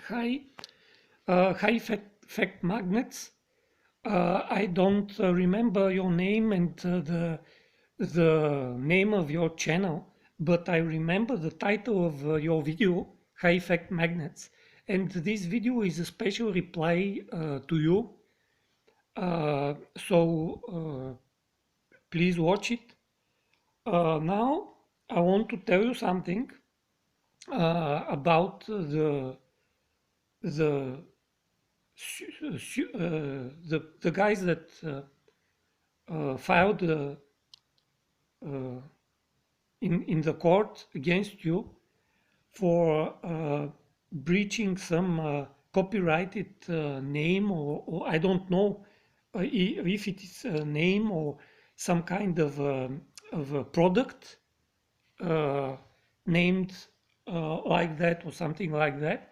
High, high effect magnets. I don't remember your name and the name of your channel, but I remember the title of your video, High Effect Magnets. And this video is a special reply to you. So please watch it. Now I want to tell you something about the the guys that filed in the court against you for breaching some copyrighted name, or I don't know if it is a name or some kind of a product uh, named like that or something like that.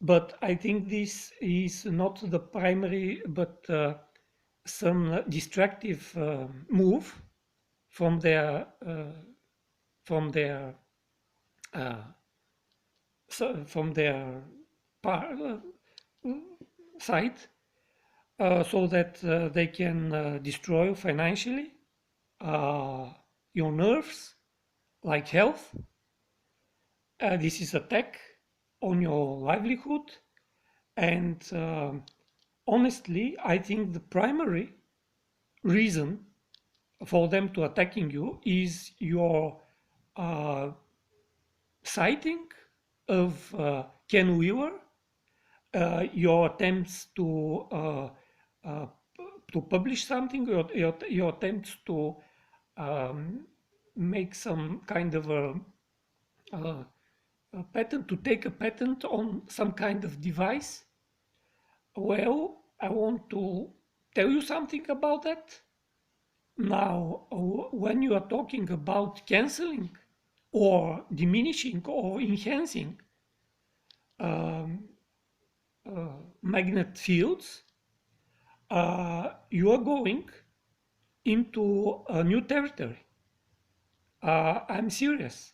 But I think this is not the primary, but some distractive move from their uh, from their uh, from their side, so that they can destroy financially uh, your nerves, like health. This is attack on your livelihood, and honestly, I think the primary reason for them to attacking you is your uh, citing of Ken Wheeler, your attempts uh, to publish something, your attempts to um, make some kind of a, a patent, to take a patent on some kind of device. Well, I want to tell you something about that. Now, when you are talking about canceling or diminishing or enhancing um, magnet fields, you are going into a new territory. I'm serious,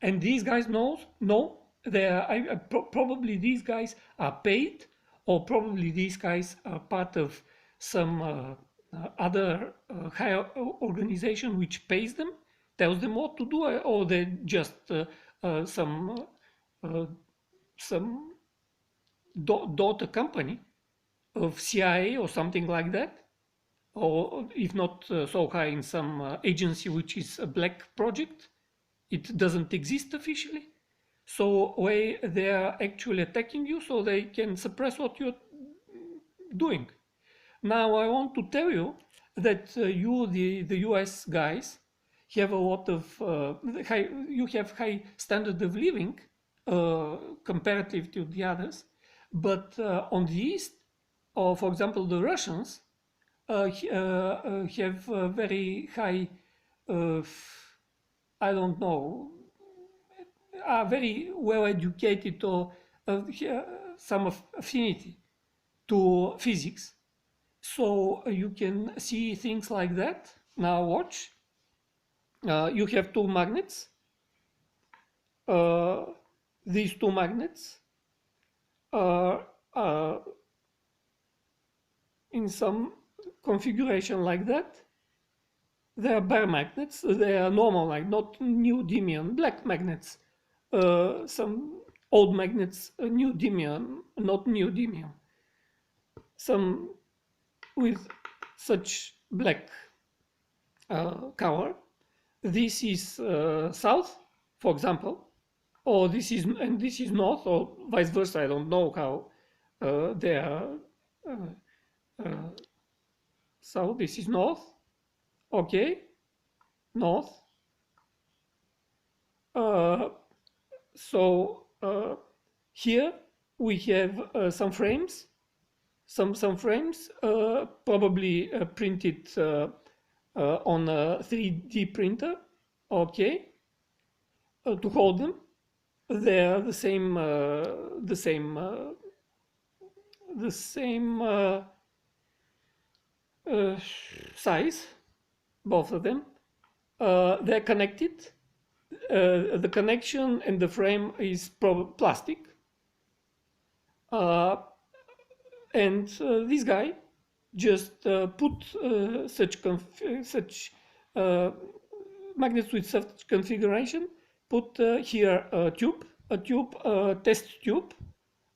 and these guys know they are, probably these guys are paid, or probably these guys are part of some other higher organization which pays them, tells them what to do, or they just uh, some uh, some daughter company of CIA or something like that, or if not so high, in some agency which is a black project. It doesn't exist officially. So they are actually attacking you so they can suppress what you're doing. Now I want to tell you that the US guys, have a lot of you have high standard of living comparative to the others, but on the east, or for example the Russians, have very high, uh, I don't know, are very well educated, or some affinity to physics. So you can see things like that. Now watch. You have two magnets. Uh, these two magnets are in some configuration like that. They are bare magnets. They are normal, like not neodymium, black magnets. Some old magnets, neodymium, not neodymium. Some with such black color. This is south, for example, or this is, and this is north, or vice versa. I don't know how they are. Uh, so this is north, okay, north. Uh, so here we have some frames, some frames, probably printed on a 3D printer, okay, to hold them. They're the same, the same uh, size, both of them. They're connected. The connection and the frame is plastic. And this guy just put such magnets with such configuration, put here a test tube,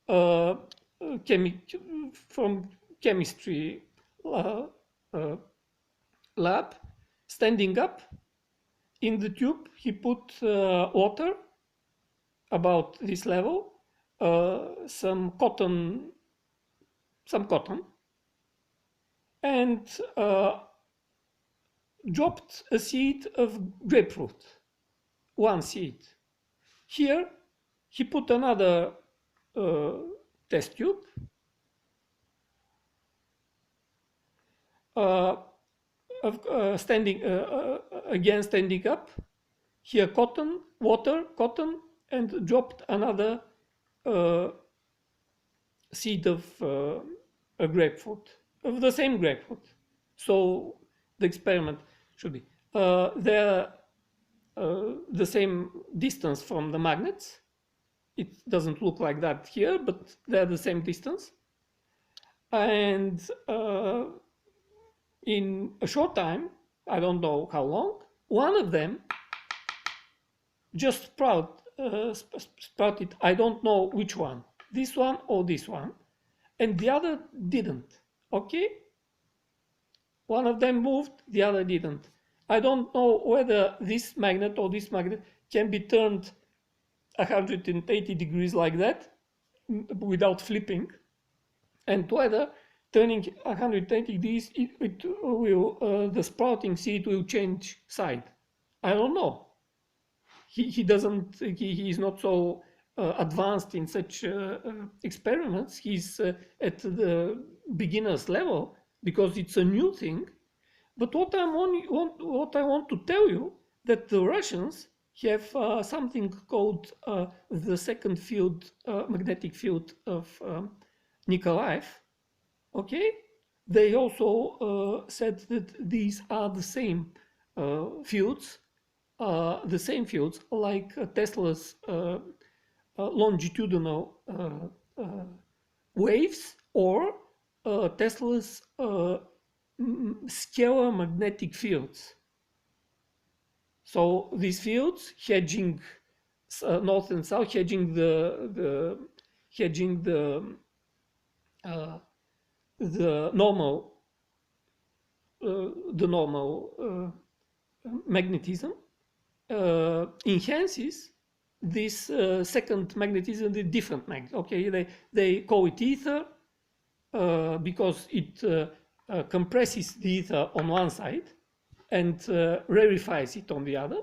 uh, from chemistry uh, uh, lab, standing up. In the tube, he put water about this level, some cotton, and dropped a seed of grapefruit, one seed. Here, he put another uh, test tube, standing again, standing up. Here, cotton, and dropped another seed of a grapefruit, of the same grapefruit. So the experiment should be they're the same distance from the magnets. It doesn't look like that here, but they're the same distance. And in a short time, I don't know how long, one of them just sprouted. I don't know which one, this one or this one, and the other didn't. Okay, one of them moved, the other didn't. I don't know whether this magnet or this magnet can be turned 180 degrees like that without flipping, and whether turning 180 degrees it will the sprouting seed will change side. I don't know. He doesn't. He is not so advanced in such experiments. He's at the beginner's level because it's a new thing. But what I want to tell you, that the Russians have something called the second field, magnetic field of Nikolaev. Okay, they also said that these are the same fields, like Tesla's longitudinal waves, or Tesla's scalar magnetic fields. So these fields hedging north and south, hedging the normal magnetism enhances this second magnetism, the different magnet. Okay, they call it ether because it compresses the ether on one side and rarefies it on the other,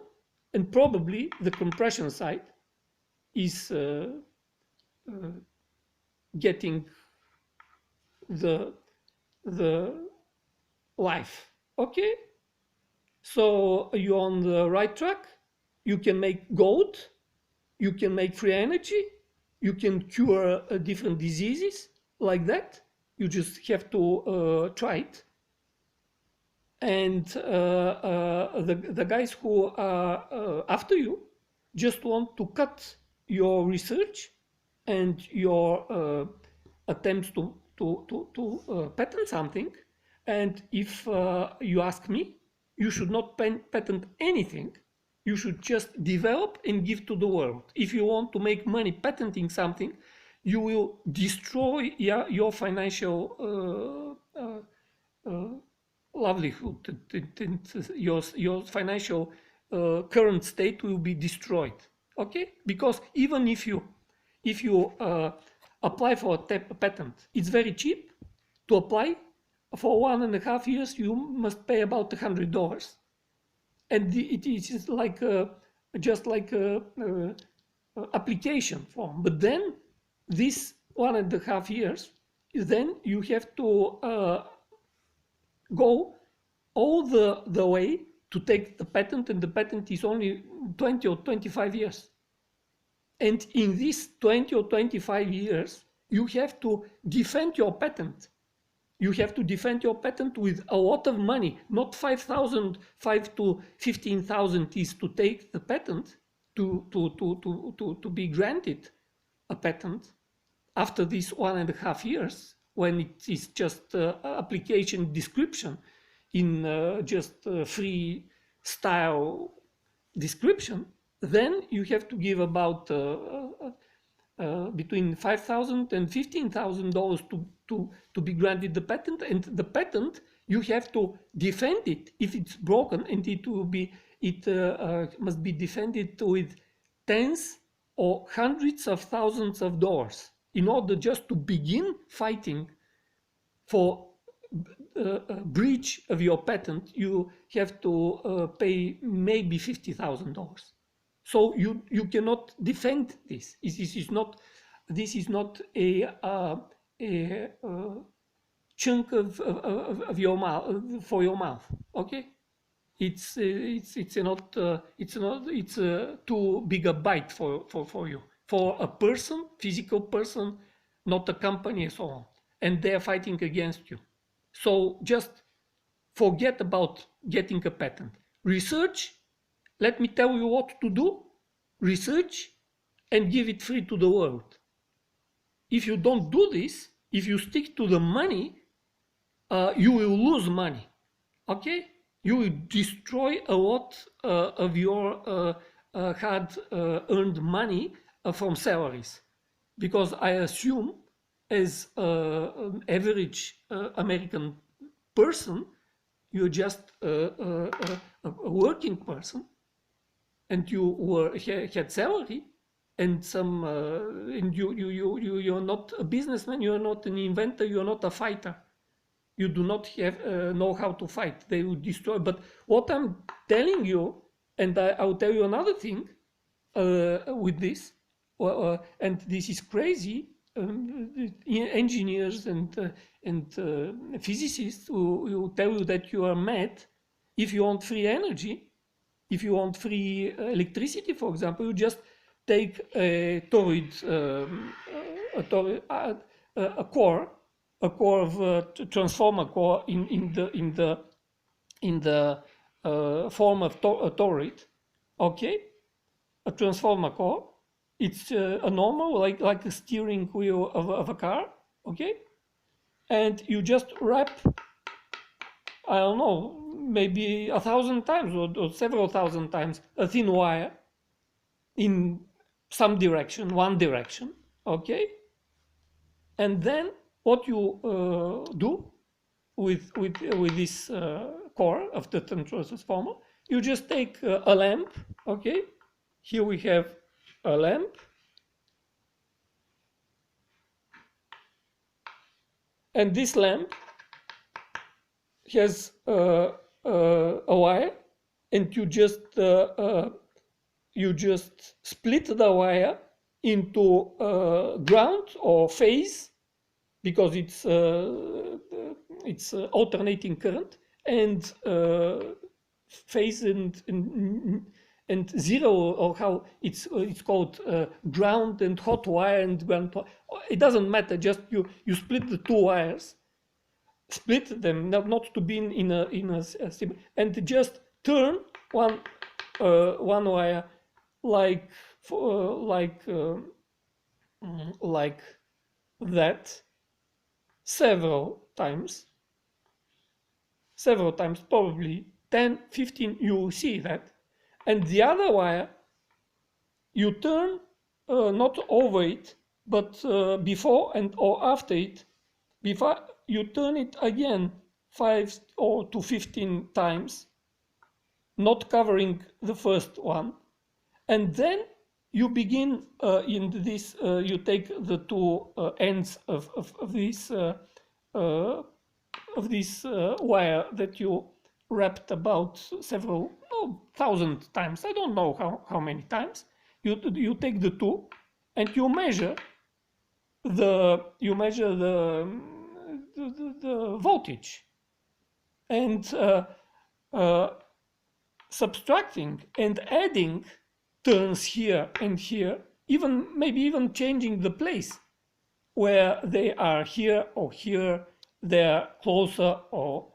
and probably the compression side is getting the life. Okay, so you're on the right track. You can make gold, you can make free energy, you can cure different diseases like that. You just have to try it. And the guys who are after you just want to cut your research and your attempts to patent something. And if you ask me, you should not patent anything. You should just develop and give to the world. If you want to make money patenting something, you will destroy your financial livelihood. Your financial current state will be destroyed. Okay, because even if you apply for a patent, it's very cheap to apply. For 1.5 years, you must pay about $100, and it is like just like a application form. But then this 1.5 years, then you have to go all the way to take the patent, and the patent is only 20 or 25 years. And in these 20 or 25 years, you have to defend your patent. You have to defend your patent with a lot of money, not 5,000, 5 to 15,000 is to take the patent, to be granted a patent. after these 1.5 years, when it is just application description in just free style description, then you have to give about between $5,000 and $15,000 to be granted the patent. And the patent, you have to defend it if it's broken, and it must be defended with tens or hundreds of thousands of dollars in order just to begin fighting for a breach of your patent. You have to pay maybe $50,000. So you cannot defend this. This is not a chunk of your mouth for your mouth. Okay, it's too big a bite for you, for a person, physical person, not a company and so on, and they're fighting against you. So just forget about getting a patent. Research. Let me tell you what to do. Research and give it free to the world. If you don't do this, if you stick to the money, you will lose money. Okay? You will destroy a lot of your hard-earned money from salaries. Because I assume, as an average American person, you're just a working person, and you had salary, and and you're not a businessman, you're not an inventor, you're not a fighter. You do not have know how to fight. They will destroy. But what I'm telling you, and I'll tell you another thing with this, and this is crazy. Engineers and physicists will tell you that you are mad if you want free energy. If you want free electricity, for example, you just take a toroid, a core of a transformer core in the form of a toroid. Okay, a transformer core. It's a normal, like a steering wheel of a car. Okay, and you just wrap, I don't know, maybe 1,000 times or several thousand times a thin wire in some direction, one direction. Okay, and then what you do with this core of the transformer, you just take a lamp. Okay, here we have a lamp, and this lamp has a wire, and you just split the wire into ground or phase, because it's alternating current, and phase and zero, or how it's called, ground and hot wire and ground. It doesn't matter. Just you split the two wires, split them, not to be in a and just turn one wire like that several times, probably 10, 15, you will see that. And the other wire, you turn not over it, but before and or after it. Before you turn it again 5 or to 15 times, not covering the first one, and then you begin in this. You take the two ends of this wire that you wrapped about several thousand times. I don't know how many times. You take the two, and you measure the voltage, and subtracting and adding turns here and here, maybe even changing the place where they are, here or here, they're closer or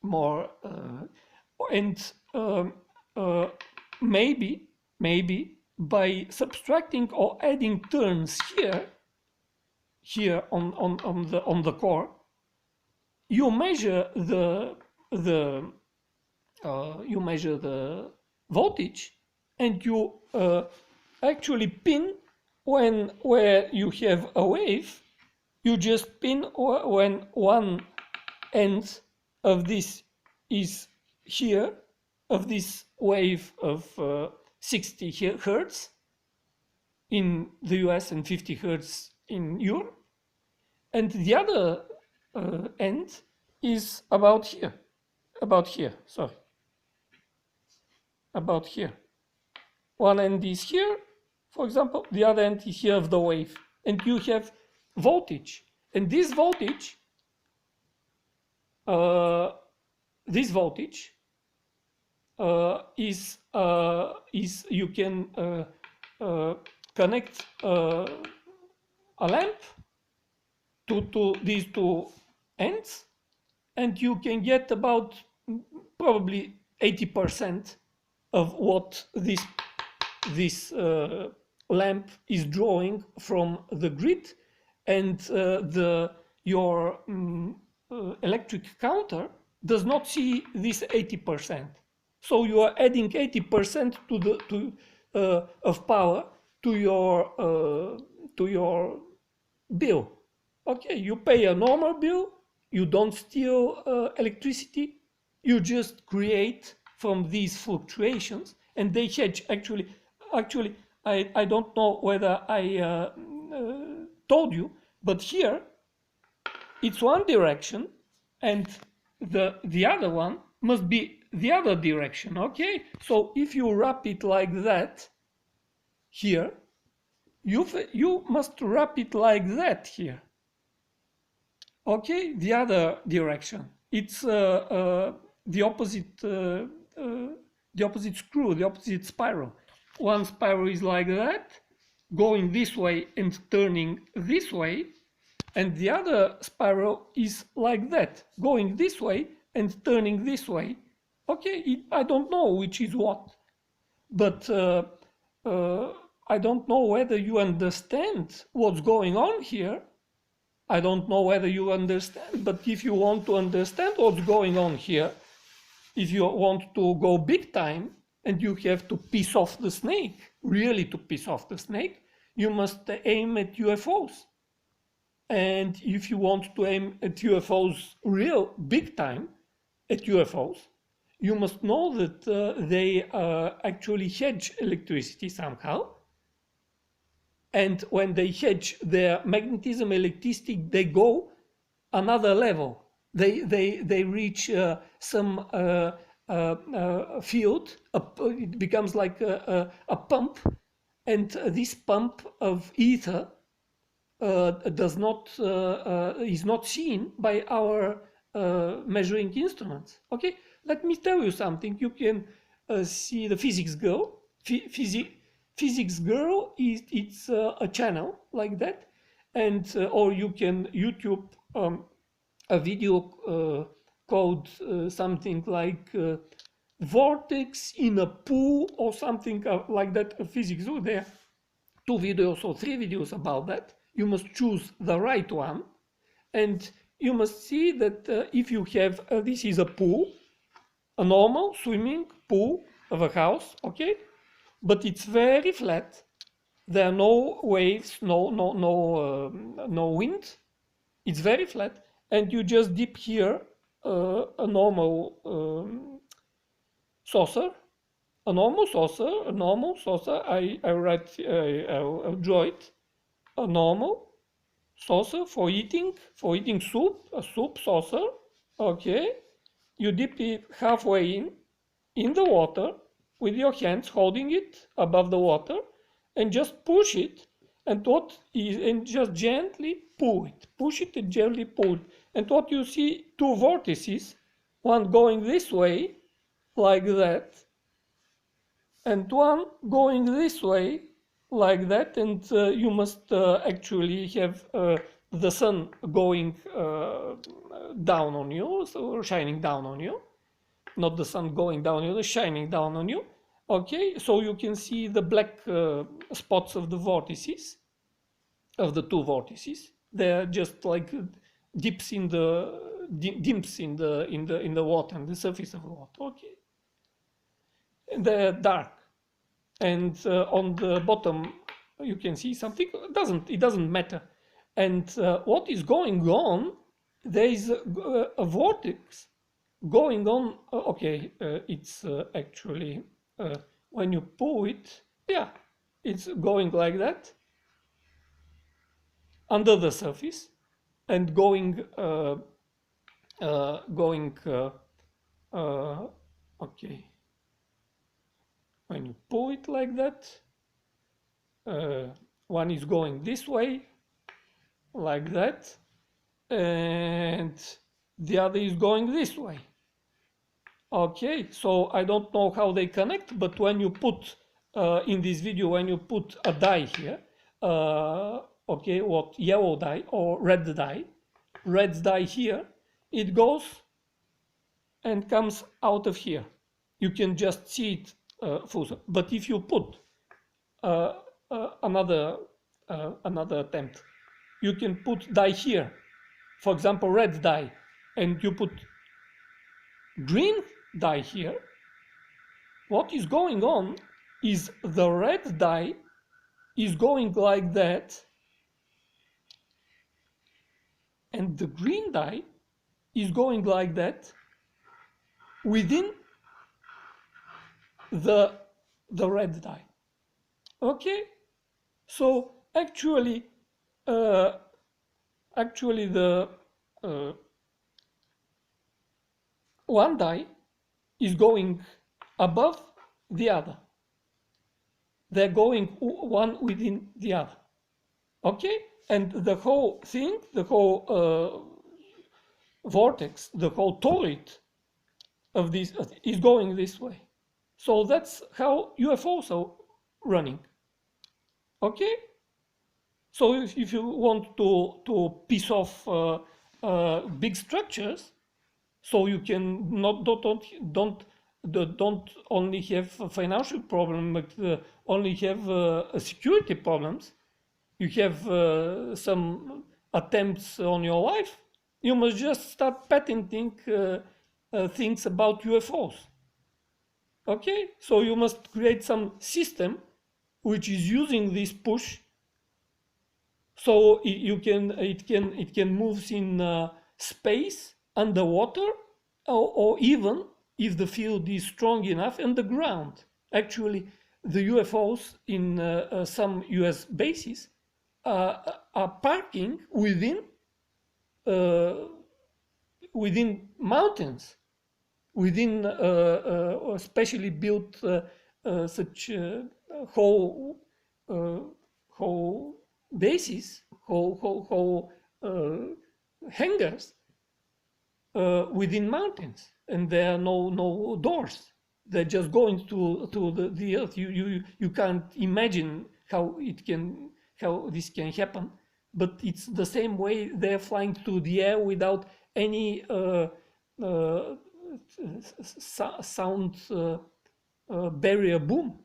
more, and maybe by subtracting or adding turns here on the core, you measure the voltage, and you actually pin where you have a wave. You just pin when one end of this is here, of this wave of 60 hertz in the US and 50 hertz in Europe, and the other end is about here, sorry, about here. One end is here, for example, the other end is here of the wave, and you have voltage, and this voltage is you can connect a lamp to these two ends, and you can get about probably 80% of what this lamp is drawing from the grid, and your electric counter does not see this 80%. So you are adding 80% of power to your bill. Okay, you pay a normal bill, you don't steal electricity, you just create from these fluctuations, and they hedge. Actually, I don't know whether I told you, but here it's one direction, and the other one must be the other direction. Okay, so if you wrap it like that here, you must wrap it like that here. Okay, the other direction. It's the opposite screw, the opposite spiral. One spiral is like that, going this way and turning this way, and the other spiral is like that, going this way and turning this way. Okay, I don't know which is what, but I don't know whether you understand what's going on here. I don't know whether you understand, but if you want to understand what's going on here, if you want to go big time and you have to piss off the snake, really to piss off the snake, you must aim at UFOs. And if you want to aim at UFOs real big time, at UFOs, you must know that they actually hedge electricity somehow. And when they hedge their magnetism, electricity, they go another level. They reach some field. It becomes like a pump, and this pump of ether is not seen by our measuring instruments. Okay, let me tell you something. You can see the physics girl. Physics girl it's a channel like that, and or you can YouTube a video called something like vortex in a pool or something like that. A physics. So there are 2 videos or 3 videos about that. You must choose the right one, and you must see that if you have this is a pool, a normal swimming pool of a house, okay, but it's very flat. There are no waves, no wind. It's very flat, and you just dip here a normal saucer, I'll draw it. A normal saucer for eating soup, a soup saucer. Okay, you dip it halfway in the water with your hands, holding it above the water, and just push it, and just gently pull it. Push it and gently pull it. And what you see, 2 vortices, one going this way, like that, and one going this way, like that, and you must actually have the sun going down on you, so shining down on you, not the sun going down on you, shining down on you. Okay, so you can see the black spots of the vortices, of the two vortices. They're just like dips in the dimps in the water, on the surface of the water. Okay, and they're dark, and on the bottom you can see something. It doesn't matter. And what is going on? There is a vortex going on. Okay, it's actually when you pull it, yeah, it's going like that under the surface and going uh, okay, when you pull it like that, one is going this way like that, and the other is going this way. Okay, so I don't know how they connect, but when you put in this video, when you put a dye here, okay, what, yellow dye or red dye here, it goes and comes out of here. You can just see it full. But if you put another attempt, you can put dye here, for example, red dye, and you put green dye here. What is going on is the red dye is going like that, and the green dye is going like that within the red dye. Okay, so actually the one dye is going above the other. They're going one within the other. Okay, and the whole thing, the whole vortex, the whole toroid of this is going this way. So that's how UFOs are running. Okay, so if you want to piece off big structures, so you can don't only have a financial problem, but only have security problems. You have some attempts on your life. You must just start patenting things about UFOs. Okay, so you must create some system which is using this push, so it can move in space, underwater, or even if the field is strong enough, underground. Actually, the UFOs in some US bases are parking within mountains, within specially built such whole bases, whole hangars within mountains, and there are no doors. They're just going to the earth. You can't imagine how this can happen, but it's the same way they're flying through the air without any sound barrier boom,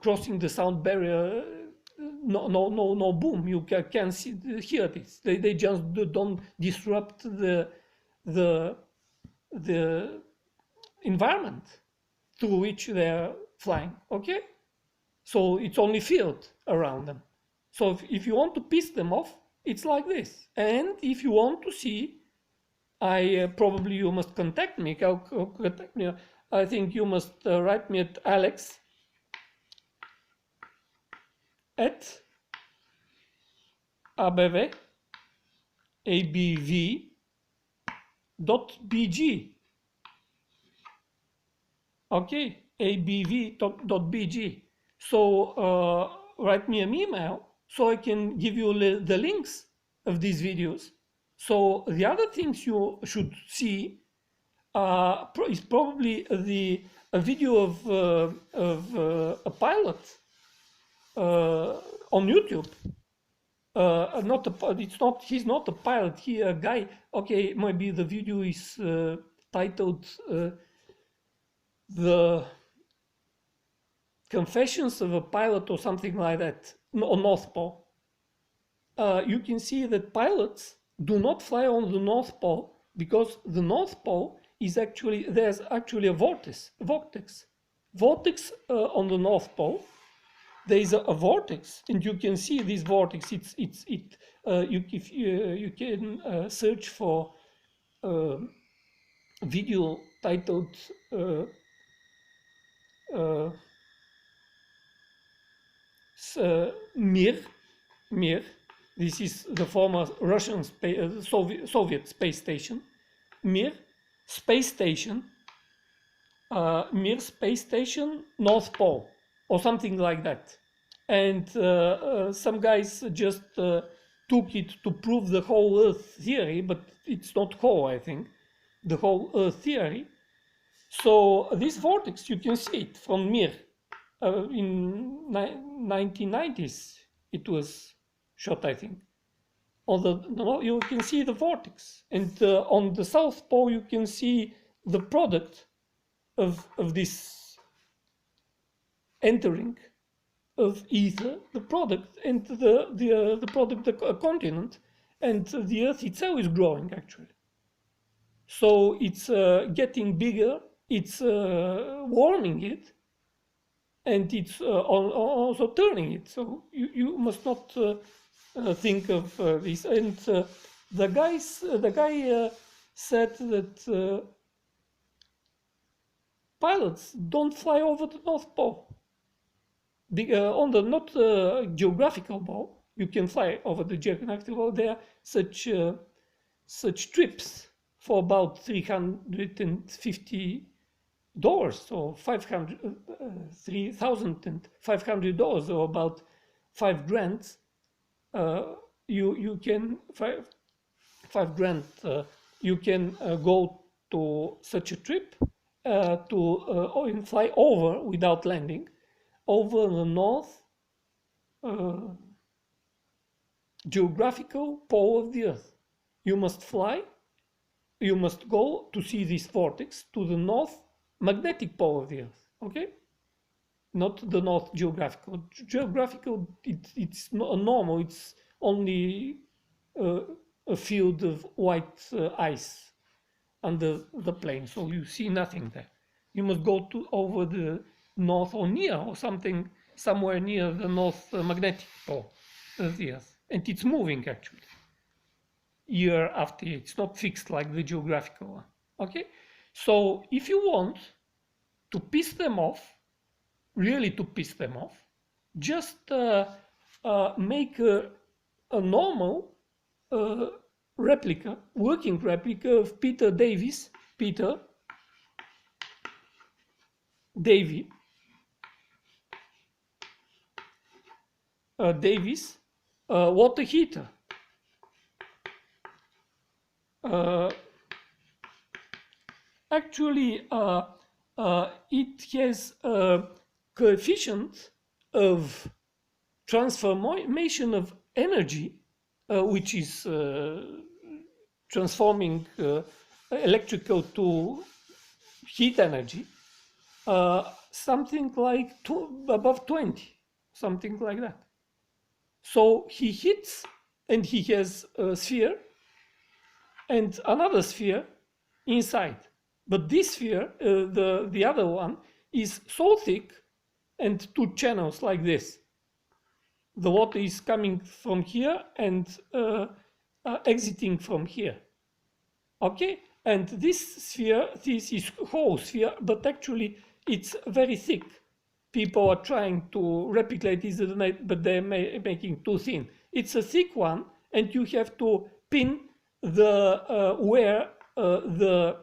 crossing the sound barrier. No boom. You can hear this. They just don't disrupt the environment through which they're flying. Okay, so it's only field around them. So if you want to piss them off, it's like this. And if you want to see, probably you must contact me. Contact me. I think you must write me at Alex at abv.bg. Okay, abv.bg. So write me an email so I can give you the links of these videos. So the other things you should see is probably a video of a pilot on YouTube. He's not a pilot. He a guy. Okay, maybe the video is titled the Confessions of a Pilot or something like that, on North Pole, you can see that pilots do not fly on the North Pole because the North Pole is actually, there's actually a vortex on the North Pole. There is a vortex, and you can see this vortex. You can search for video titled Mir. Mir. This is the former Russian Soviet space station. Mir space station. Mir space station, North Pole, or something like that. And some guys just took it to prove the whole Earth theory, but it's not whole, I think, the whole Earth theory. So this vortex, you can see it from Mir. In 1990s, it was shot, I think. You can see the vortex, and on the South Pole, you can see the product of this entering of ether, the product, and the product, the continent, and the Earth itself is growing actually. So it's getting bigger, it's warming it, and it's also turning it. So you must not think of this. And the guy said that pilots don't fly over the North Pole. On the not geographical pole, you can fly over the geographical pole. There are such trips for about $350 or $3,500 or about $5,000. You can $5,000. You can go to such a trip and fly over without landing over the north geographical pole of the Earth. You must fly. You must go to see this vortex to the north magnetic pole of the Earth. Okay, not the north geographical. Geographical, it's not normal. It's only a field of white ice under the plane, so you see nothing there. You must go over the north or near or somewhere near the north magnetic pole of the Earth, and it's moving actually year after year. It's not fixed like the geographical one. Okay, so if you want to piss them off, really to piss them off, just make a normal working replica of Peter Davis water heater. Actually, it has a coefficient of transformation of energy, which is transforming electrical to heat energy, something like above 20, something like that. So he hits, and he has a sphere and another sphere inside. But this sphere, the other one, is so thick and two channels like this. The water is coming from here and exiting from here. Okay? And this sphere, this is whole sphere, but actually it's very thick. People are trying to replicate this, but they're making too thin. It's a thick one, and you have to pin where the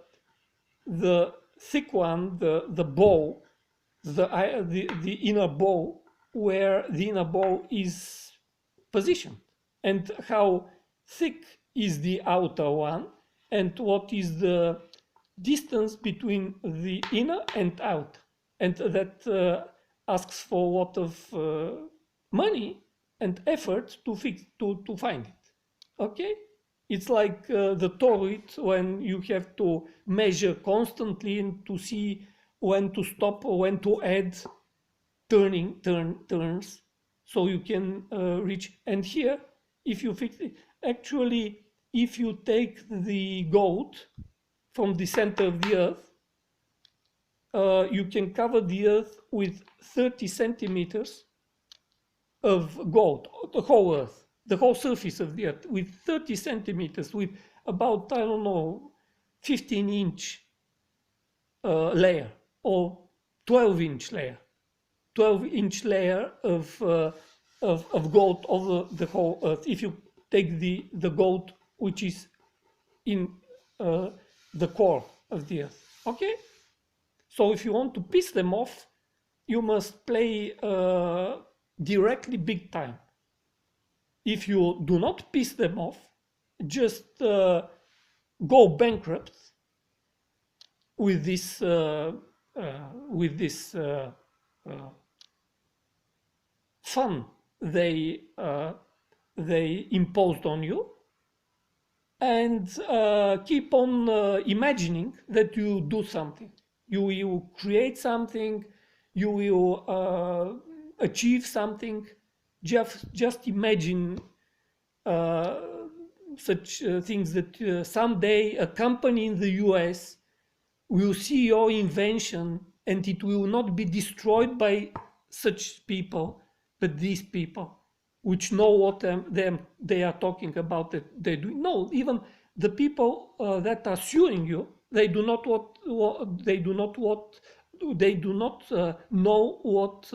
thick one, the bow, the inner bow, where the inner bow is positioned, and how thick is the outer one, and what is the distance between the inner and out, and that asks for a lot of money and effort to find it. Okay, it's like the turret, when you have to measure constantly and to see when to stop or when to add turns, so you can reach. And here, if you fix it, actually, if you take the goat from the center of the earth, you can cover the earth with 30 centimeters of gold, the whole earth, the whole surface of the earth, with 30 centimeters, with about, I don't know, 15-inch layer or 12-inch layer. 12-inch layer of gold over the whole earth. If you take the gold which is in the core of the earth, okay? So if you want to piss them off, you must play directly big time. If you do not piss them off, just go bankrupt with this fun they imposed on you, and keep on imagining that you do something. You will create something, you will achieve something. Just imagine such things that someday a company in the US will see your invention and it will not be destroyed by such people, but these people which know what they are talking about, that they do. No, even the people that are suing you, they do not know what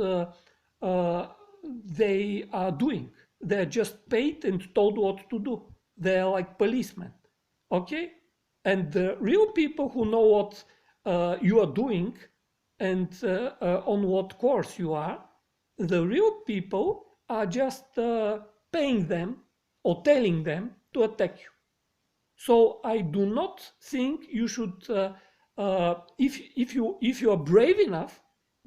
they are doing. They're just paid and told what to do. They're like policemen, okay? And the real people who know what you are doing and on what course you are, the real people are just paying them or telling them to attack you. So I do not think you should, if you are brave enough,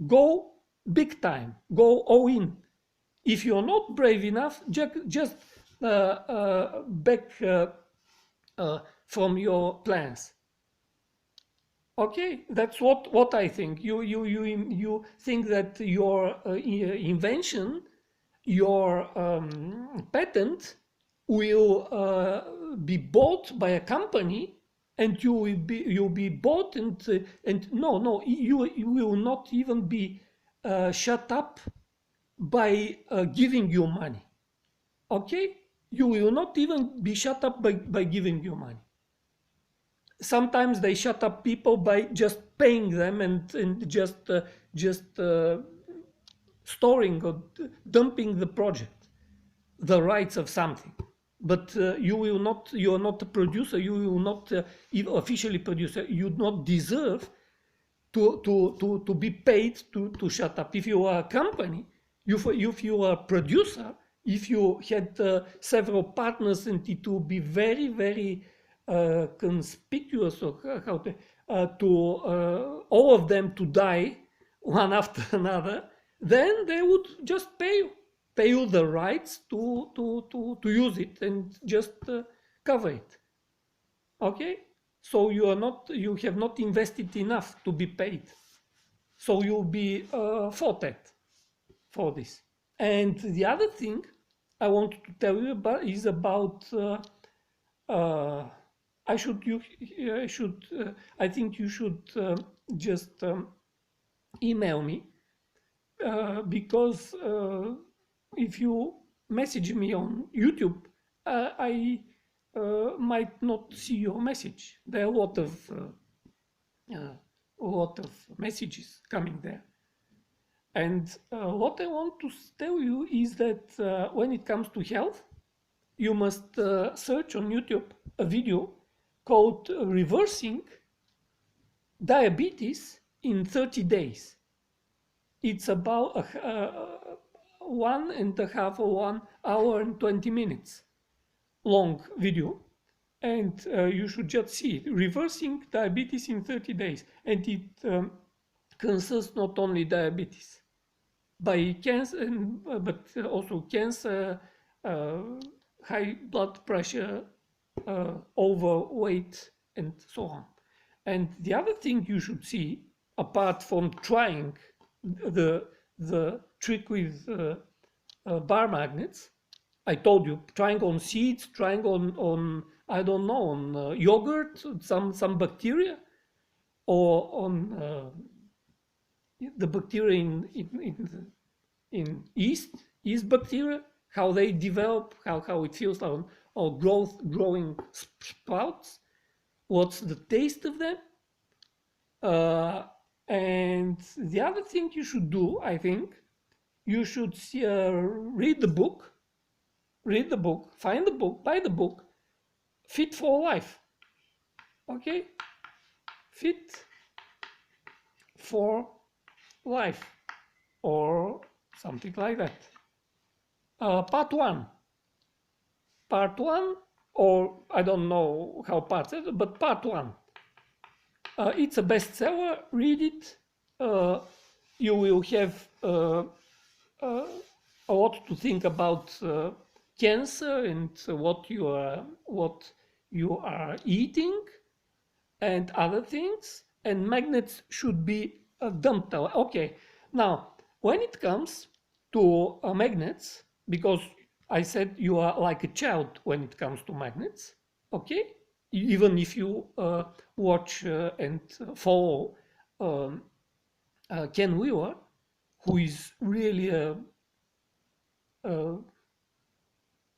go big time, go all in. If you're not brave enough, just back from your plans. Okay, that's what I think. You think that your invention, your patent will be bought by a company, and you'll be bought, and no, you will not even be shut up by giving you money. Okay, you will not even be shut up by giving you money. Sometimes they shut up people by just paying them and just storing or dumping the project, the rights of something. But you are not a producer, you will not even officially producer, you do not deserve to be paid to shut up. If you are a company, if you are a producer, if you had several partners, and it will be very, very conspicuous, or how to all of them to die one after another, then they would just pay you the rights to use it and just cover it. Okay, so you have not invested enough to be paid, so you'll be fought at for this. And the other thing I want to tell you about is about I think you should just email me, because if you message me on YouTube, I might not see your message. There are a lot of messages coming there. And what I want to tell you is that when it comes to health, you must search on YouTube a video called Reversing Diabetes in 30 Days. It's about 1.5 or 1 hour and 20 minutes long video, and you should just see it. Reversing Diabetes in 30 Days. And it concerns not only diabetes, by cancer, but also cancer, high blood pressure, overweight, and so on. And the other thing you should see apart from trying the trick with bar magnets. I told you, trying on seeds, trying on I don't know, on yogurt, some bacteria, or on the bacteria in yeast bacteria, how they develop, how it feels like, or growing sprouts. What's the taste of them? And the other thing you should do, I think, you should read the book, find the book, buy the book, Fit for Life. Okay? Fit for Life, or something like that. Part one, or I don't know how parts, but part one. It's a bestseller. Read it. You will have a lot to think about cancer and what you are eating and other things. And magnets should be dumped out. Okay. Now, when it comes to magnets, because I said you are like a child when it comes to magnets. Okay. Even if you watch and follow Ken Wheeler, who is really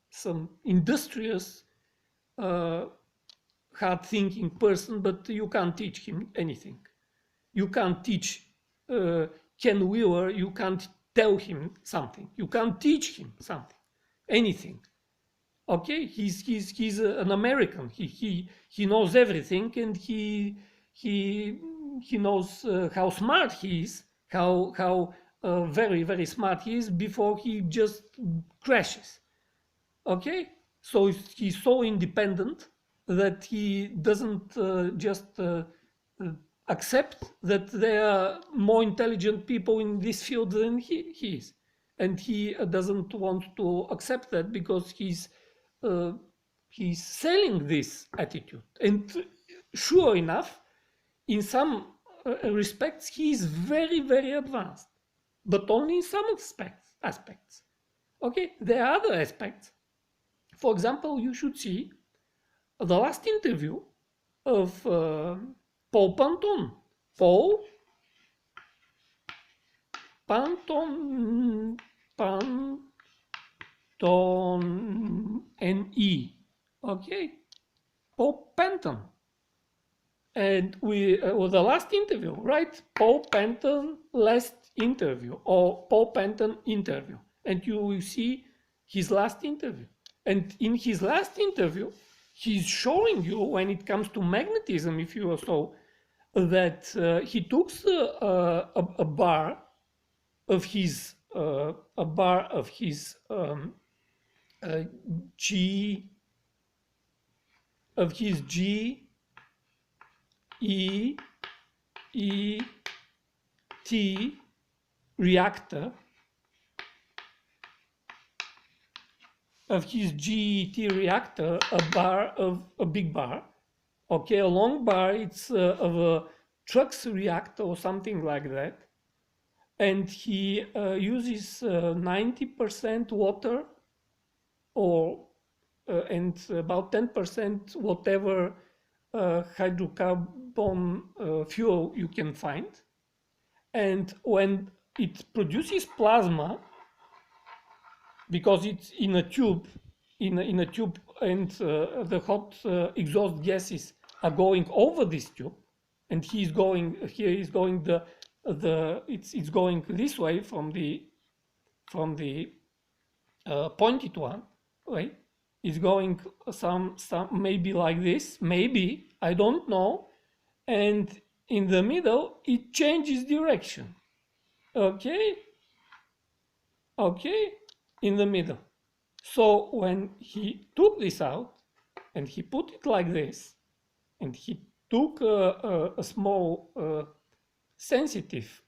some industrious, hard-thinking person, but you can't teach him anything. You can't teach Ken Wheeler, you can't tell him something. You can't teach him something, anything. Okay, he's an American. He knows everything, and he knows how smart he is, how very very smart he is before he just crashes. Okay, so he's so independent that he doesn't just accept that there are more intelligent people in this field than he is, and he doesn't want to accept that because he's selling this attitude. And sure enough, in some respects, he is very, very advanced, but only in some aspects. Okay, there are other aspects. For example, you should see the last interview of Paul Panton. Paul Panton, N-E. Okay, Paul Panton. And we the last interview, right? Paul Panton last interview, or Paul Panton interview, and you will see his last interview. And in his last interview, he's showing you, when it comes to magnetism, if you saw, that he took a bar of his G E E T reactor, a big bar, okay, a long bar, it's of a truck's reactor or something like that, and he uses 90% water, or and about 10% whatever hydrocarbon fuel you can find. And when it produces plasma, because it's in a tube, and the hot exhaust gases are going over this tube, and it's going this way from the pointed one, right? It's going some maybe like this, maybe, I don't know, and in the middle it changes direction. Okay, in the middle. So when he took this out and he put it like this, and he took a small sensitive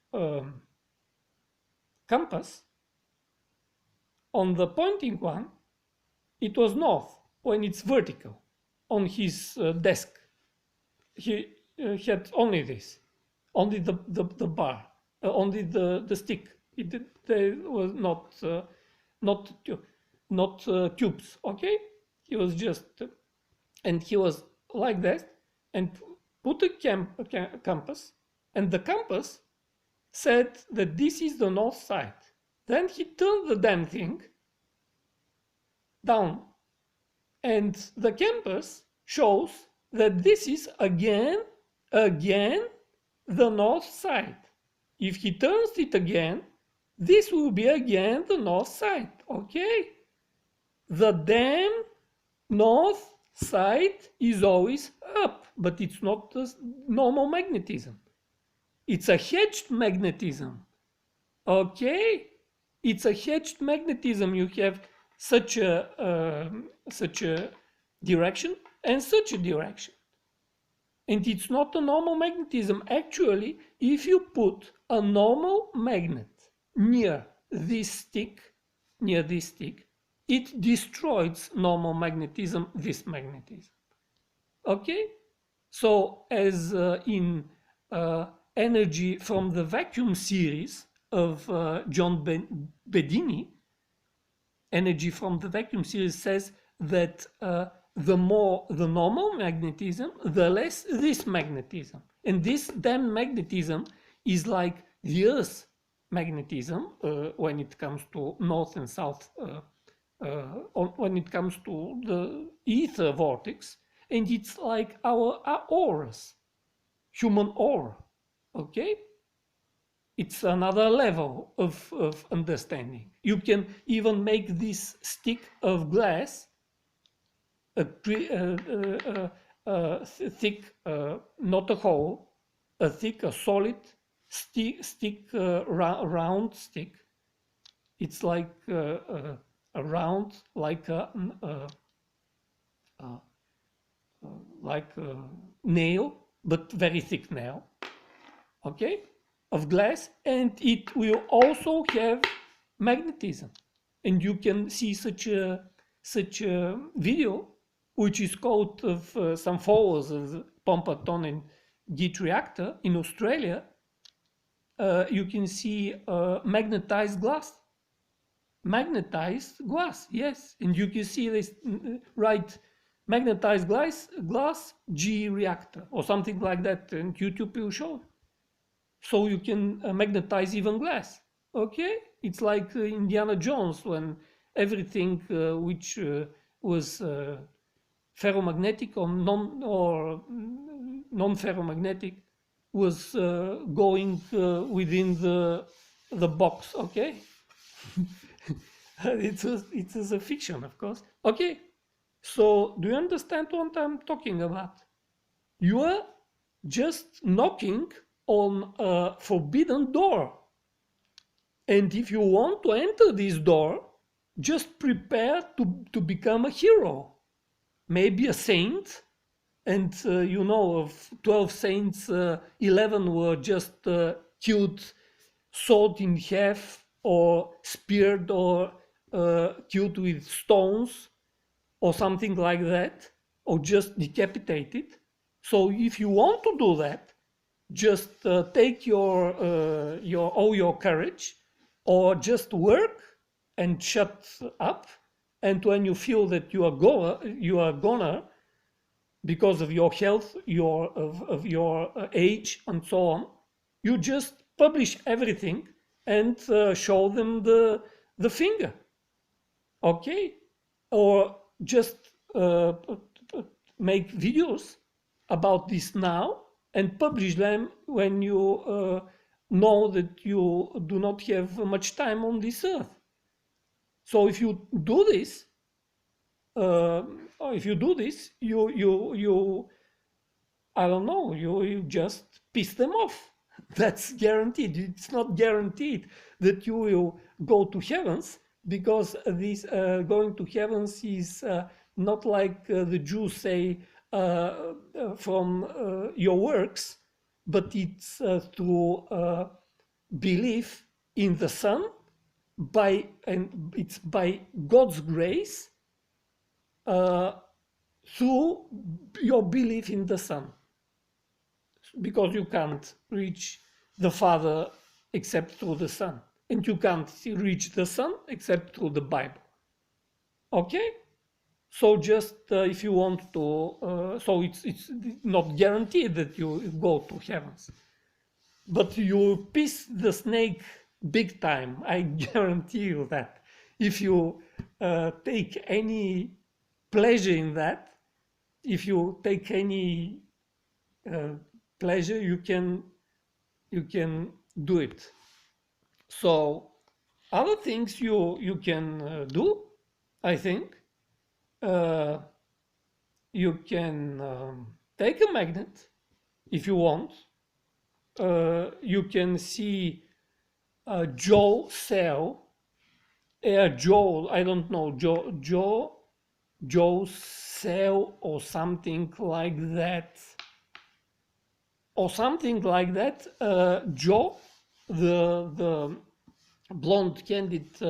compass, on the pointing one, it was north when it's vertical. On his desk, he had only this. only the bar, only the stick. There was not tubes. Okay, he was just, and he was like that, and put a compass, and the compass said that this is the north side. Then he turned the damn thing down, and the compass shows that this is again the north side. If he turns it again, this will be again the north side. Okay, the damn north side is always up, but it's not the normal magnetism. It's a hedged magnetism. Okay, it's a hedged magnetism. You have such a direction and such a direction, and it's not a normal magnetism. Actually, if you put a normal magnet near this stick, it destroys normal magnetism, this magnetism. Okay, so as in Energy from the Vacuum series of John Bedini, Energy from the Vacuum series says that the more the normal magnetism, the less this magnetism. And this damn magnetism is like the Earth's magnetism when it comes to north and south, when it comes to the ether vortex, and it's like our auras, human aura. Okay, it's another level of understanding. You can even make this stick of glass a thick, not a hole, a thick, a solid stick, round stick. It's like a round, like a nail, but very thick nail. Okay, of glass, and it will also have magnetism. And you can see such a video, which is called of some followers of the Pompaton and Git reactor in Australia. You can see magnetized glass. Magnetized glass, yes. And you can see this, right, magnetized glass G reactor or something like that, and YouTube will show. So you can magnetize even glass. Okay, it's like Indiana Jones, when everything which was ferromagnetic or non-ferromagnetic was going within the box. Okay, it's a fiction, of course. Okay, so do you understand what I'm talking about? You are just knocking on a forbidden door. And if you want to enter this door, just prepare to become a hero. Maybe a saint. And you know, of 12 saints, 11 were just killed, sawed in half, or speared, or killed with stones, or something like that, or just decapitated. So if you want to do that, just take all your courage, or just work and shut up. And when you feel that you are gonna, because of your health, of your age, and so on, you just publish everything and show them the finger. Okay, or just make videos about this now and publish them when you know that you do not have much time on this earth. So if you do this, you I don't know, you just piss them off. That's guaranteed. It's not guaranteed that you will go to heavens, because this going to heavens is not like the Jews say, from your works, but it's through belief in the Son, and it's by God's grace, through your belief in the Son. because you can't reach the Father except through the Son, and you can't reach the Son except through the Bible. Okay? So just if you want to, so it's not guaranteed that you go to heavens, but you piss the snake big time. I guarantee you that. If you take any pleasure in that, if you take any pleasure, you can do it. So other things you can do, I think. You can take a magnet if you want. You can see Joe Cell, Joel, I don't know, Joe Cell or something like that. Or something like that. Joe, the blonde candid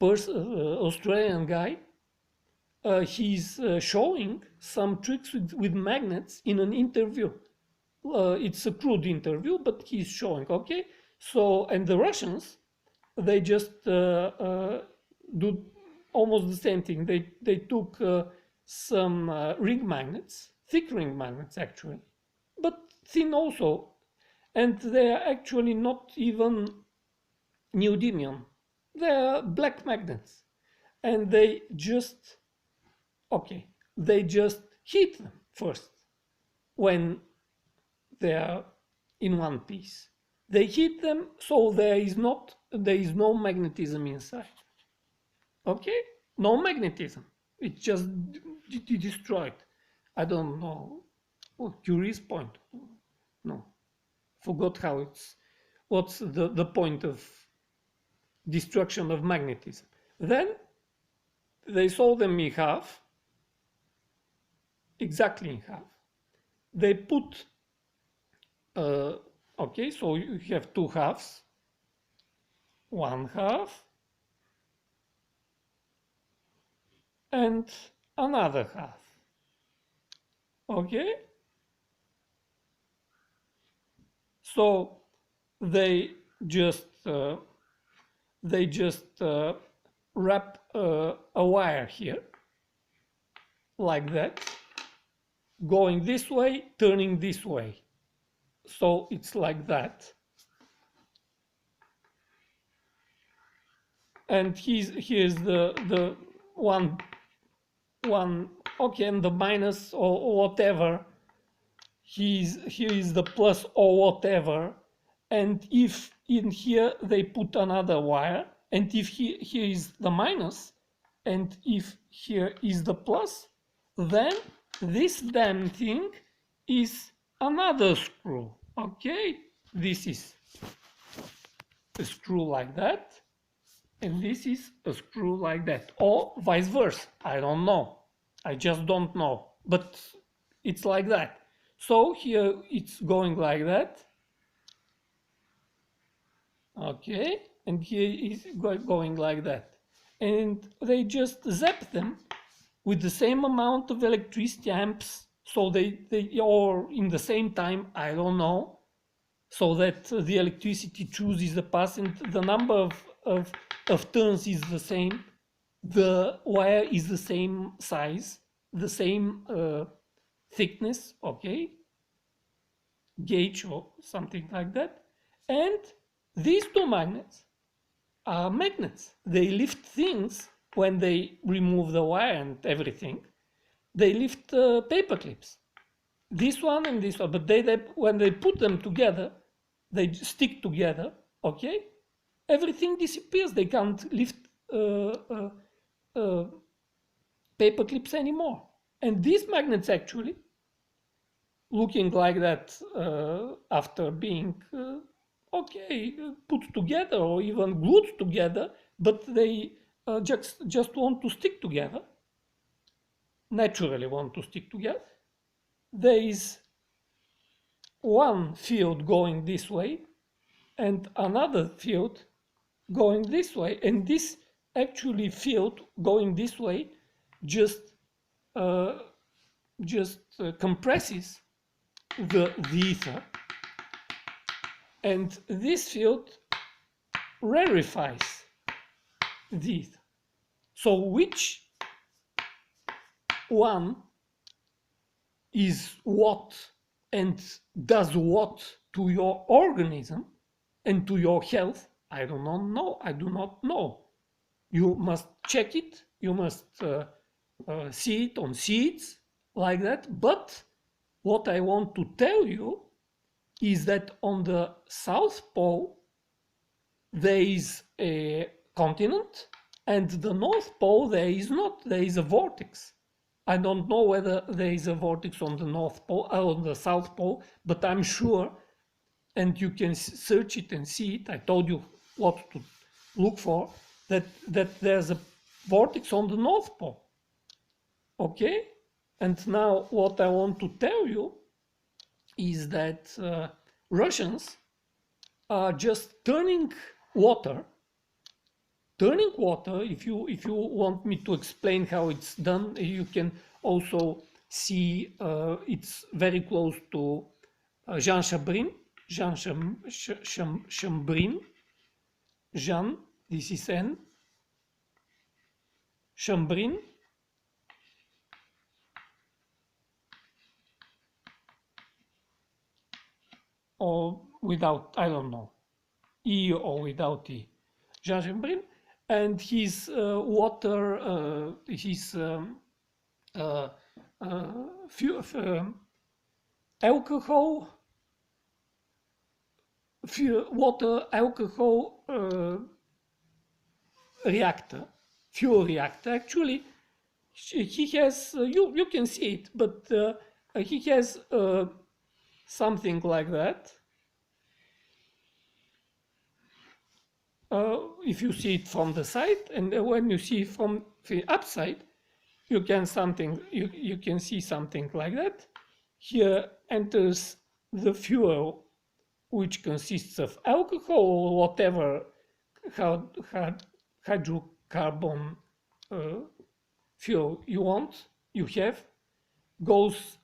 Australian guy, he's showing some tricks with magnets in an interview. It's a crude interview, but he's showing, okay? So, and the Russians, they just do almost the same thing. They took some ring magnets, thick ring magnets actually, but thin also, and they are actually not even neodymium. They are black magnets, and they just heat them first when they are in one piece. They heat them so there is no magnetism inside. Okay, no magnetism. It's just destroyed. I don't know. Curie's point. No, forgot how it's. What's the point of destruction of magnetism? Then they saw them in half. Exactly in half. They put, okay, so you have two halves, one half and another half, okay? So they just wrap a wire here, like that, going this way, turning this way. So it's like that. And here's the one, okay, and the minus or whatever. Here is the plus or whatever. And if in here they put another wire, and if here is the minus, and if here is the plus, then this damn thing is another screw. Okay, this is a screw like that, and this is a screw like that, or vice versa. I don't know. I just don't know, but it's like that. So here it's going like that. Okay, and here is going like that. And they just zap them with the same amount of electricity amps, so they or in the same time, I don't know, so that the electricity chooses the path and the number of turns is the same, the wire is the same size, the same thickness, okay, gauge or something like that. And these two magnets are magnets. They lift things when they remove the wire and everything. They lift paper clips. This one and this one, but when they put them together, they stick together, okay? Everything disappears. They can't lift paper clips anymore. And these magnets actually, looking like that after being put together or even glued together, but they just want to stick together, naturally want to stick together. There is one field going this way and another field going this way, and this actually field going this way just compresses the ether, and this field rarefies the ether. So which one is what and does what to your organism and to your health? I do not know. I do not know. You must check it. You must see it on seeds like that. But what I want to tell you is that on the South Pole there is a continent, and the North Pole there is not. There is a vortex. I don't know whether there is a vortex on the North Pole or on the South Pole, but I'm sure, and you can search it and see it. I told you what to look for, that there's a vortex on the North Pole. Okay? And now what I want to tell you is that Russians are just turning water. If you want me to explain how it's done, you can also see it's very close to Jean Chambrin. Jean, this is N. Chambrin. Or without, I don't know, E or without E. Jean Chambrin. And his water, his alcohol, water alcohol reactor, fuel reactor. Actually, he has, you can see it, but he has something like that. If you see it from the side, and when you see from the upside, you can see something like that. Here enters the fuel, which consists of alcohol or whatever hydrocarbon fuel you have, goes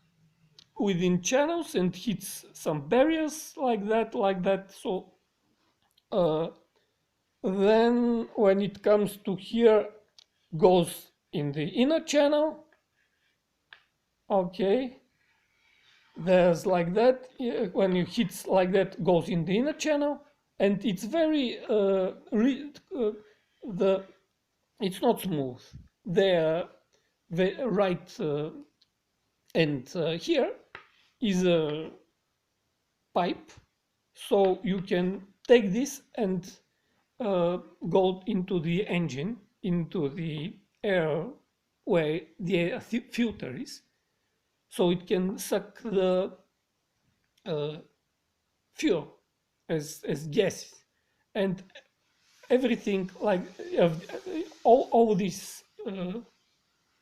within channels and hits some barriers like that. So then when it comes to here, goes in the inner channel. Okay, there's like that. When you hit like that, goes in the inner channel, and it's very it's not smooth. The right end here is a pipe, so you can take this and go into the engine, into the air where the air filter is, so it can suck the fuel as gases, and everything like all this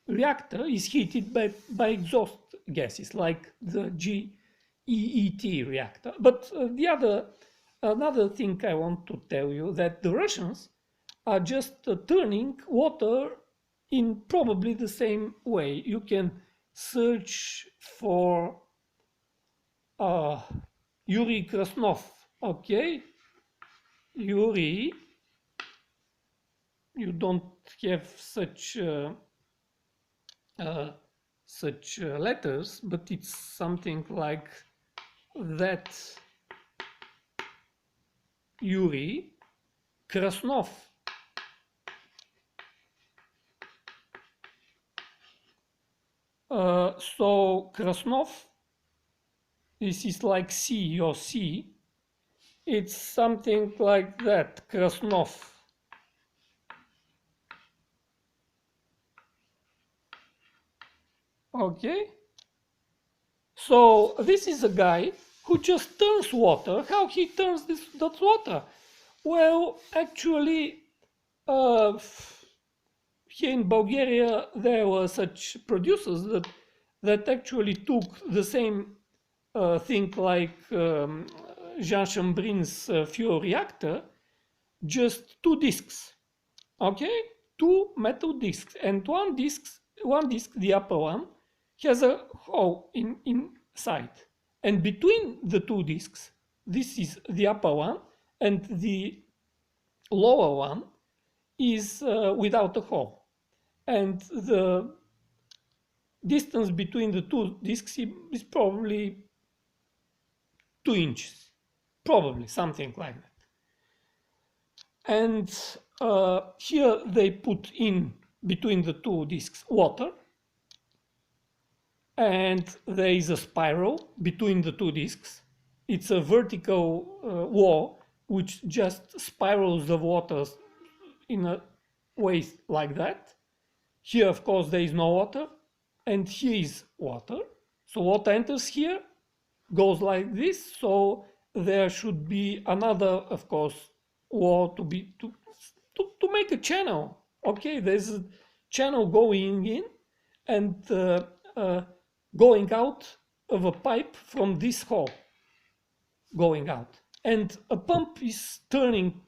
reactor is heated by exhaust gases like the GEET reactor. But another thing I want to tell you, that the Russians are just turning water in probably the same way. You can search for Yuri Krasnov. Okay, Yuri, you don't have such letters, but it's something like that. Yuri Krasnov. So Krasnov, this is like C or C. It's something like that, Krasnov. Okay. So this is a guy who just turns water. How he turns that water? Well, actually, here in Bulgaria there were such producers that actually took the same thing like Jean Chambrin's fuel reactor, just two discs. Okay, two metal discs, and one disc, the upper one, has a hole inside, And between the two discs, this is the upper one, and the lower one is without a hole. And the distance between the two discs is probably 2 inches, probably something like that. And here they put in between the two discs water, and there is a spiral between the two discs. It's a vertical wall which just spirals the water in a way like that. Here, of course, there is no water, and here is water. So water enters here, goes like this. So there should be another, of course, wall to make a channel. Okay, there's a channel going in and going out of a pipe from this hole, going out. And a pump is turning,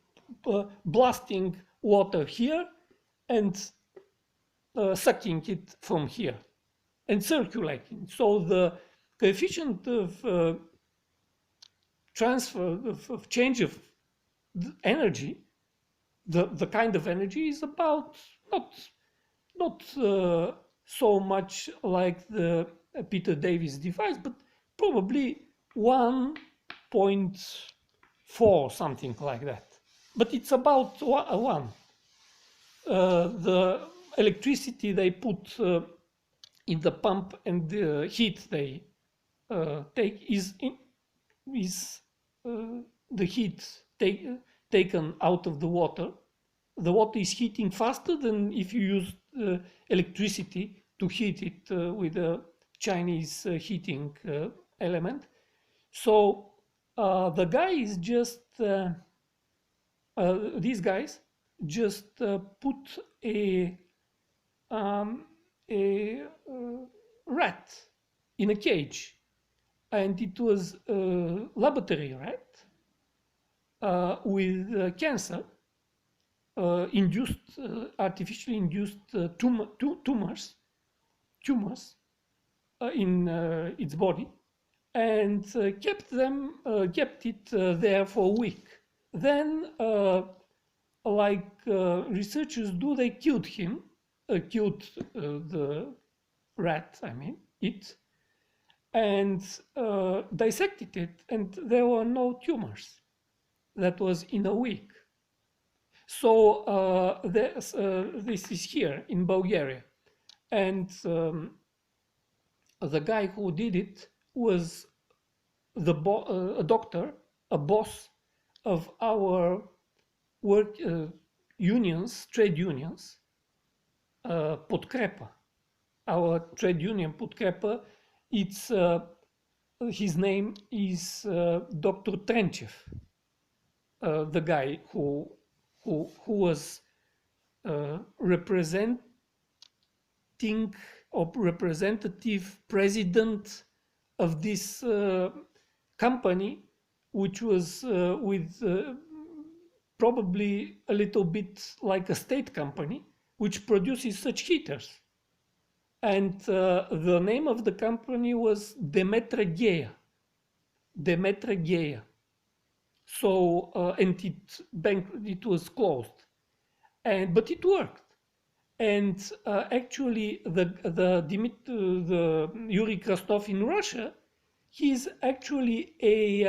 blasting water here and sucking it from here and circulating. So the coefficient of transfer, of change of energy, the kind of energy is about not so much like the Peter Davis device, but probably 1.4, something like that. But it's about 1. The electricity they put in the pump and the heat they take is the heat taken out of the water. The water is heating faster than if you use electricity to heat it with a Chinese heating element. So the guy is just, these guys just put a rat in a cage, and it was a laboratory rat with cancer, induced, artificially induced tumors in its body, and kept it there for a week. Then, like researchers do, they killed him, killed the rat, I mean, it, and dissected it, and there were no tumors. That was in a week. So this is here in Bulgaria, and the guy who did it was a doctor, a boss of our work unions, trade unions, Подкрепа. Our trade union Подкрепа, it's his name is Dr. Trenchev, the guy who was representing or representative president of this company, which was with probably a little bit like a state company, which produces such heaters. And the name of the company was Demetra Geia. Demetra Geia. So, and it was closed, but it worked. And actually, the Yuri Krastov in Russia, he's actually a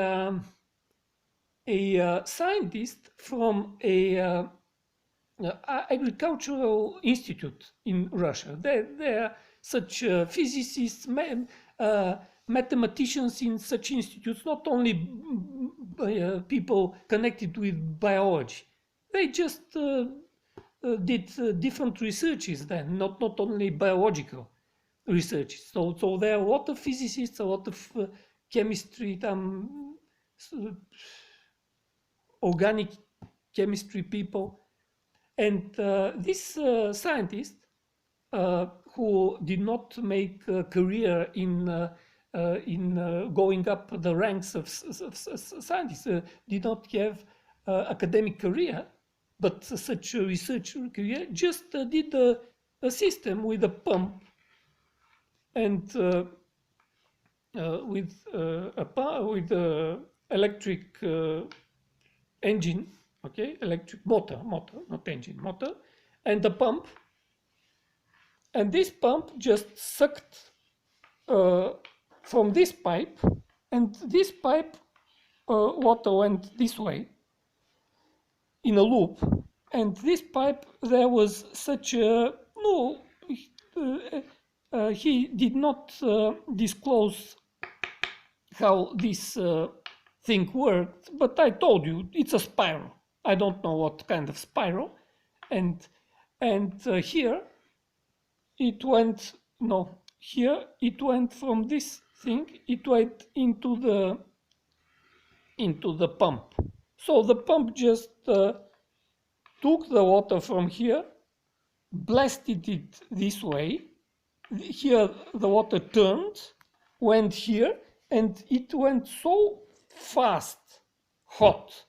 scientist from a agricultural institute in Russia. There are such physicists, mathematicians in such institutes, not only people connected with biology. They just did different researches then, not only biological research. So there are a lot of physicists, a lot of chemistry, organic chemistry people. And this scientist, who did not make a career in going up the ranks of scientists, did not have academic career, but such a research career, just did a system with a pump, and with electric engine, okay, electric motor, not engine, motor, and a pump, and this pump just sucked from this pipe, and this pipe water went this way in a loop, and this pipe there was such a no. He did not disclose how this thing worked, but I told you it's a spiral. I don't know what kind of spiral, and here it went no here it went from this thing, it went into the pump. So the pump just took the water from here, blasted it this way. Here the water turned, went here, and it went so fast, hot.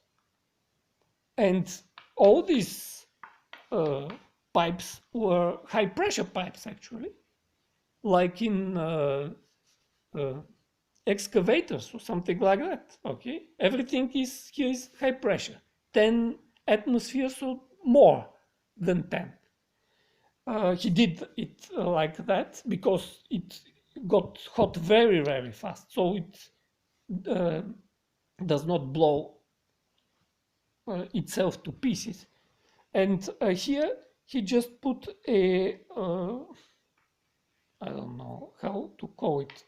And all these pipes were high pressure pipes, actually, like in excavators or something like that. Okay, everything is here is high pressure, 10 atmospheres or more than 10. He did it like that because it got hot very, very fast, so it does not blow itself to pieces. And here he just put a I don't know how to call it,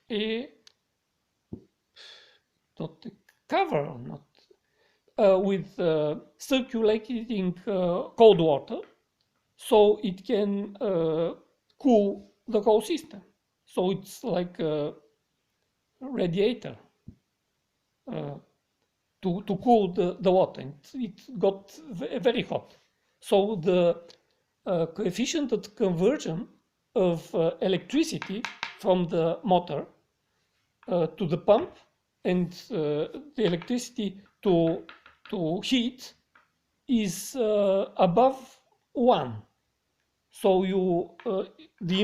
not a cover, not with circulating cold water, so it can cool the whole system. So it's like a radiator to cool the water, and it got very hot. So the coefficient of conversion of electricity from the motor to the pump and the electricity to heat is above 1. So you the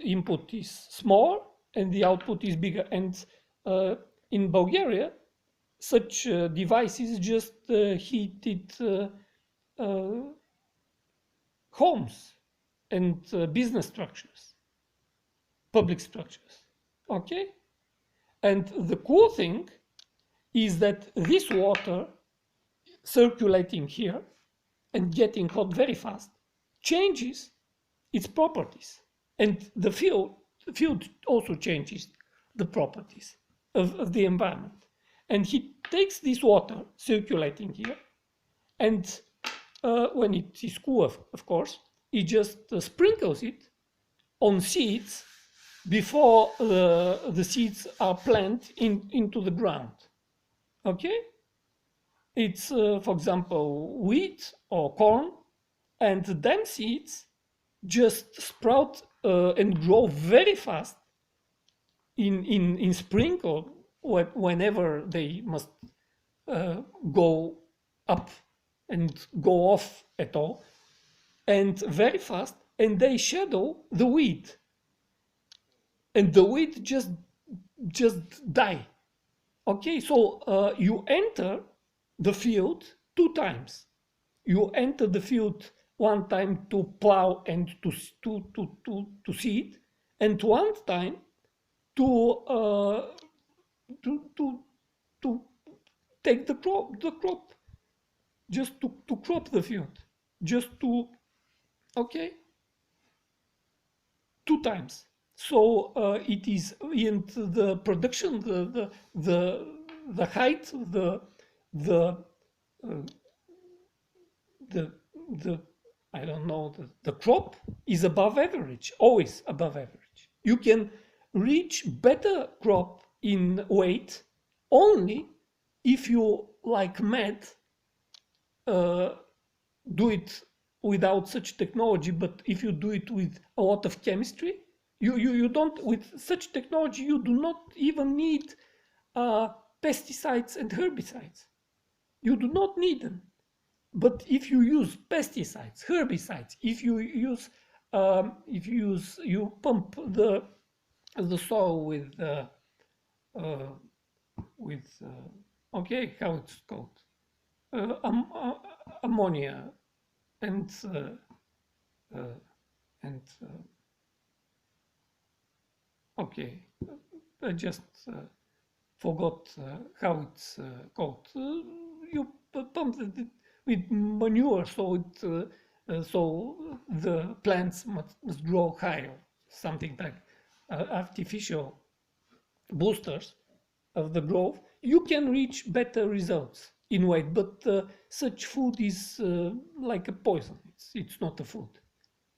input is small and the output is bigger. And in Bulgaria, such devices just heated homes and business structures, public structures. Okay, and the cool thing is that this water circulating here and getting hot very fast changes its properties, and the field also changes the properties of the environment. And he takes this water circulating here, and when it is cool, of course, he just sprinkles it on seeds before the seeds are planted into the ground. Okay, it's for example wheat or corn, and them seeds just sprout and grow very fast in spring or whenever they must go up and go off at all, and very fast, and they shadow the weed, and the weed just die. Okay, so you enter the field 2 times. You enter the field 1 time to plow and to seed, and 1 time to take the crop, just to crop the field, just to, okay, 2 times. So it is in the production, the height, the I don't know, the crop is above average, always above average. You can reach better crop in weight only if you, like mad, do it without such technology. But if you do it with a lot of chemistry, you don't, with such technology, you do not even need pesticides and herbicides. You do not need them. But if you use pesticides, herbicides, if you pump the soil with with okay, how it's called, ammonia and and okay, I just forgot how it's called. You pump it with manure, so so the plants must grow higher, something like artificial boosters of the growth. You can reach better results in weight, but such food is like a poison. It's not a food,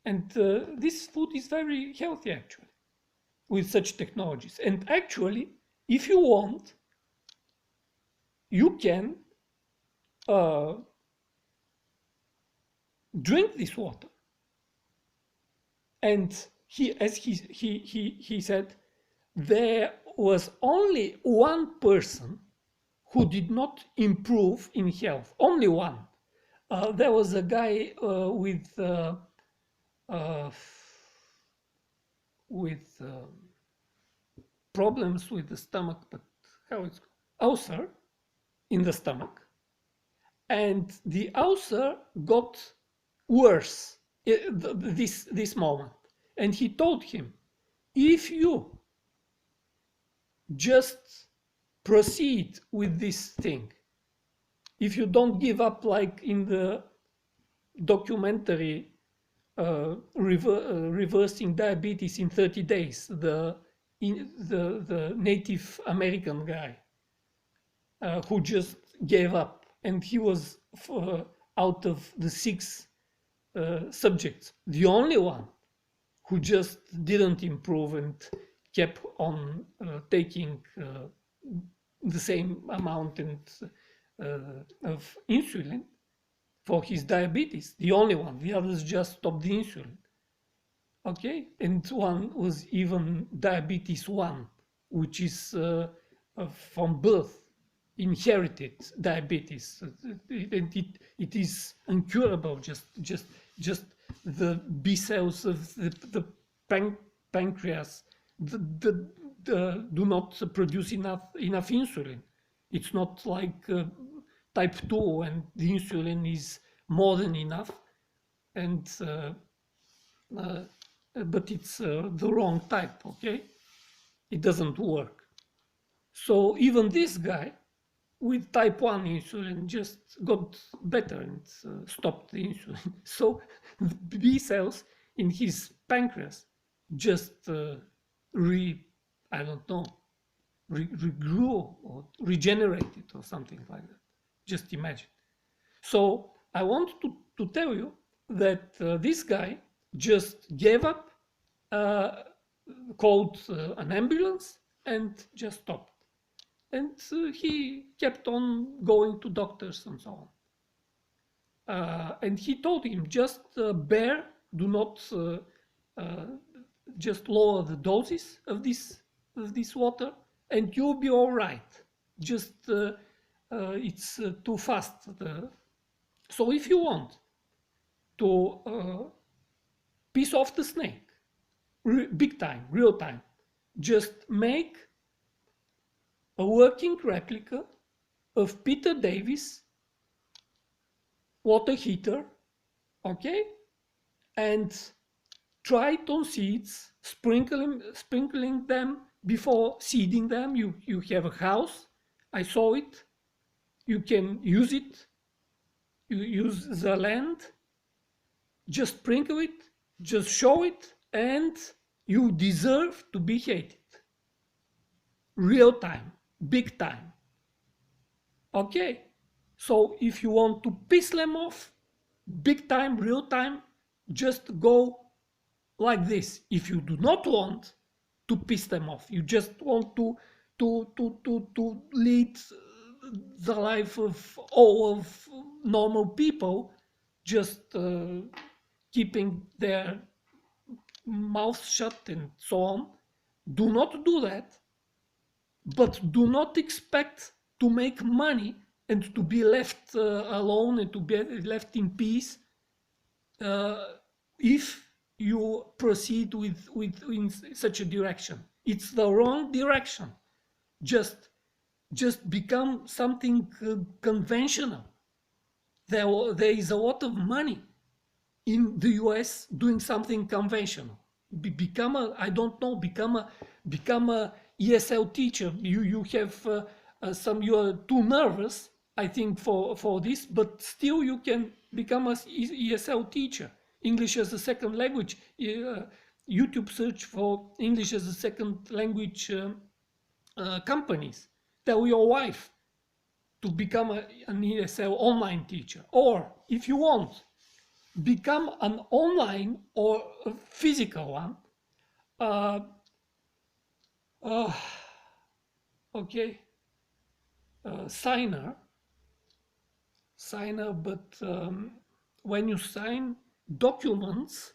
and this food is very healthy actually with such technologies. And actually, if you want, you can uh, drink this water. And as he said, there was only one person who did not improve in health. Only one. There was a guy uh, with problems with the stomach, but how it's ulcer in the stomach, and the ulcer got worse this moment. And he told him, if you just proceed with this thing, if you don't give up like in the documentary reversing diabetes in 30 days, the Native American guy who just gave up, and he was out of the 6 subjects the only one who just didn't improve and kept on taking the same amount of insulin for his diabetes. The only one. The others just stopped the insulin. Okay, and one was even diabetes 1, which is from birth, inherited diabetes. It is incurable. Just the B cells of the pancreas do not produce enough insulin. It's not like type 2, and the insulin is more than enough, and but it's the wrong type. Okay, it doesn't work. So even this guy with type 1 insulin just got better and stopped the insulin. So the B cells in his pancreas just I don't know, regrew or regenerated or something like that. Just imagine. So I want to tell you that this guy just gave up, called an ambulance, and just stopped. And he kept on going to doctors and so on. And he told him, just bear, do not just lower the doses of this water, and you'll be all right. Just it's too fast. So if you want to piss off the snake, big time, real time, just make a working replica of Peter Davis water heater, okay, and try it on seeds, sprinkling them before seeding them. You have a house, I saw it, you can use it, you use the land, just sprinkle it, just show it, and you deserve to be hated. Real time, big time. Okay, so if you want to piss them off, big time, real time, just go like this. If you do not want to piss them off, you just want to lead the life of all of normal people, just keeping their mouth shut and so on. Do not do that, but do not expect to make money and to be left alone and to be left in peace if you proceed with in such a direction. It's the wrong direction. just become something conventional. There is a lot of money in the US doing something conventional. Become a, I don't know, become a ESL teacher. You have some, you are too nervous, I think, for this, but still you can become a ESL teacher. English as a second language. YouTube search for English as a second language companies. Tell your wife to become an ESL online teacher. Or if you want, become an online or a physical one. Okay, signer, but when you sign documents,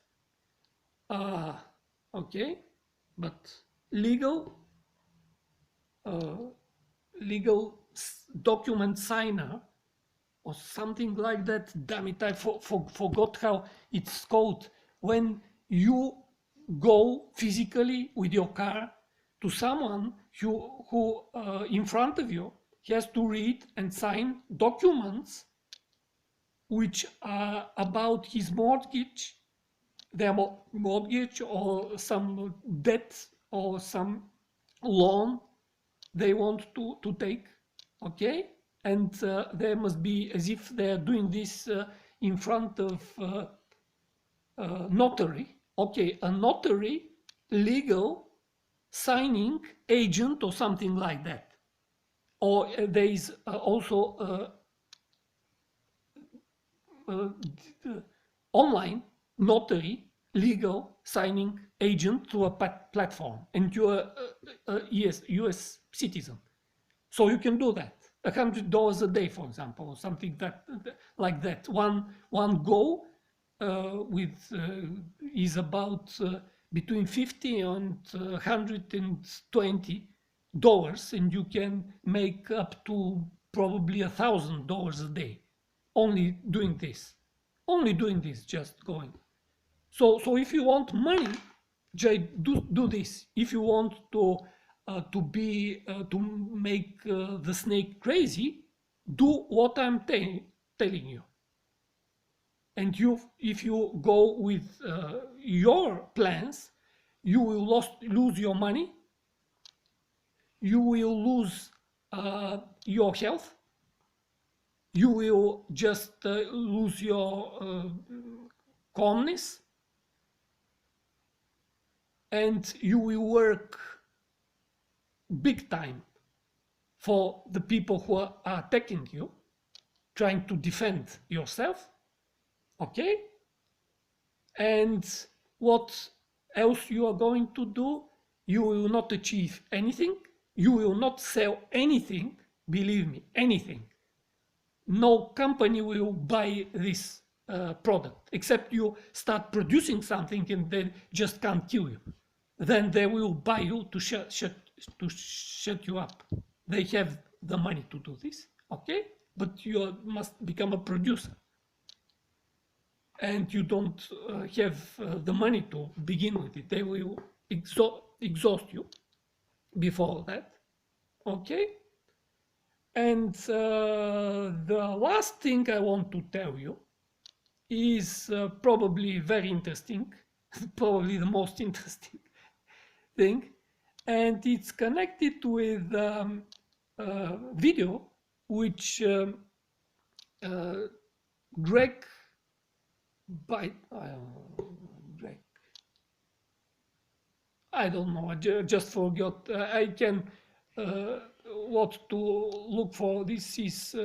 okay, but legal document signer or something like that. Damn it, I forgot how it's called. When you go physically with your car to someone who in front of you, he has to read and sign documents which are about his mortgage, their mortgage or some debt or some loan they want to take, okay? And they must be as if they're doing this in front of notary. Okay, a notary, legal signing agent or something like that. Or there is also online notary, legal signing agent through a platform, and you're a US citizen. So you can do that. $100 a day, for example, or something like that. One go with is about between $50 and $120, and you can make up to probably $1,000 a day only doing this. Only doing this, just going. So if you want money, do this. If you want to make the snake crazy, do what I'm telling you. And if you go with your plans, you will lose your money. You will lose your health. You will just lose your calmness. And you will work big time for the people who are attacking you, trying to defend yourself, okay? And what else you are going to do? You will not achieve anything. You will not sell anything, believe me, anything. No company will buy this product, except you start producing something and they just can't kill you. Then they will buy you to shut you up. They have the money to do this, okay? But you must become a producer. And you don't have the money to begin with it. They will exhaust you before that, okay? And the last thing I want to tell you is probably very interesting, probably the most interesting thing, and it's connected with a video which Greg I don't know, I just forgot. I can what to look for. This is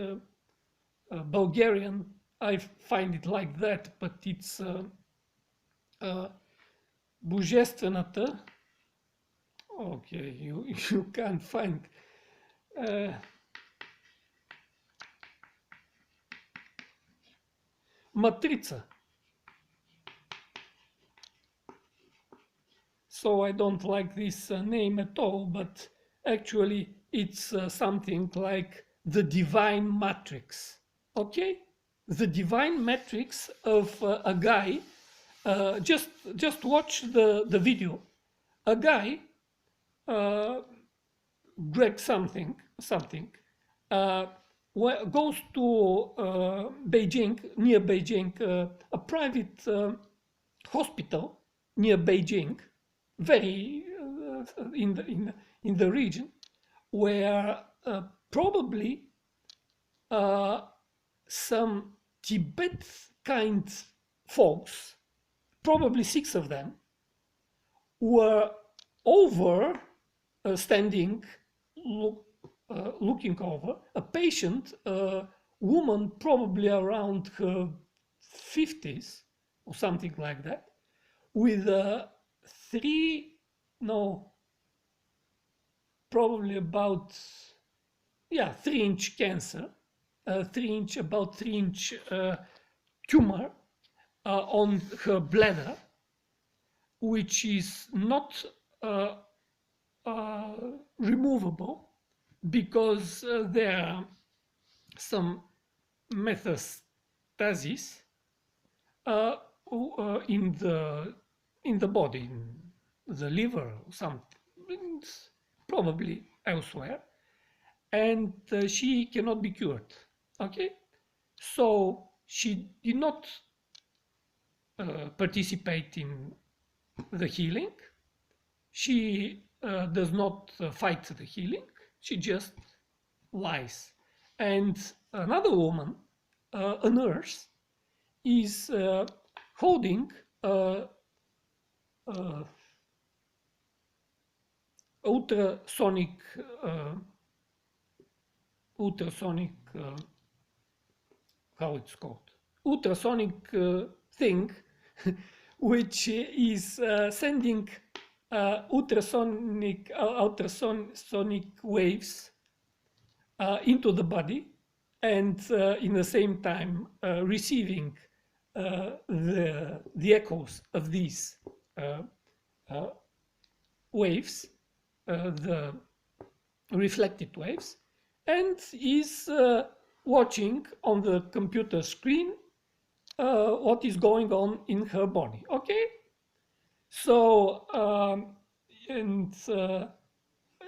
Bulgarian. I find it like that, but it's Божествената. Okay, you can't find. Матрица. So I don't like this name at all, but actually it's something like the divine matrix. Okay, the divine matrix of a guy. Just watch the video. A guy Greg something, goes to Beijing, near Beijing, a private hospital near Beijing, very in the region, where probably some Tibet kind folks, probably 6 of them, were over standing, looking over a patient, a woman probably around her 50s or something like that, with a probably about 3-inch cancer, about 3-inch tumor on her bladder, which is not removable because there are some metastasis in the body, in the liver, something, probably elsewhere, and she cannot be cured. Okay, so she did not participate in the healing. She does not fight the healing. She just lies. And another woman, a nurse, is holding ultrasonic how it's called, ultrasonic thing, which is sending ultrasonic waves into the body, and in the same time receiving the echoes of these waves, the reflected waves, and is watching on the computer screen what is going on in her body. Okay, so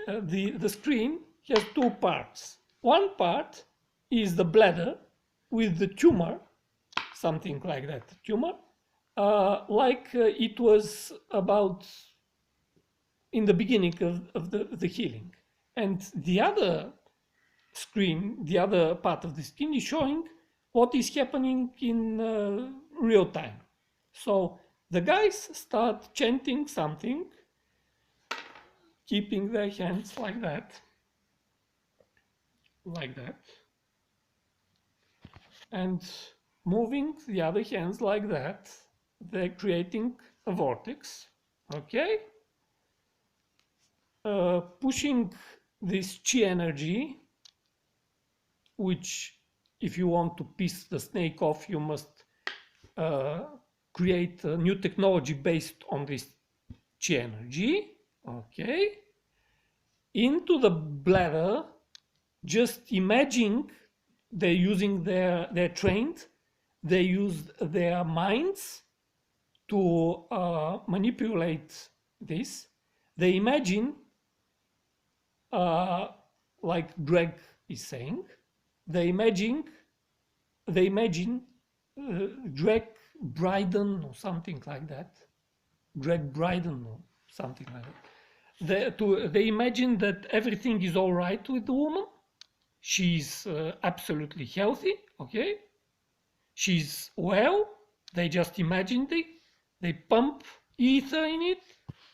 the screen has 2 parts. One part is the bladder with the tumor, something like that, tumor, like it was about in the beginning of the healing. And the other screen, the other part of the screen, is showing what is happening in real time. So the guys start chanting something, keeping their hands like that, and moving the other hands like that. They're creating a vortex, okay? Pushing this chi energy, which if you want to piece the snake off, you must create a new technology based on this chi energy, okay? Into the bladder. Just imagine they're using they're trained, they use their minds to manipulate this. They imagine, like Greg is saying, they imagine Greg Bryden or something like that. Greg Bryden or something like that. They imagine that everything is all right with the woman. She's absolutely healthy, okay? She's well. They just imagined it. They pump ether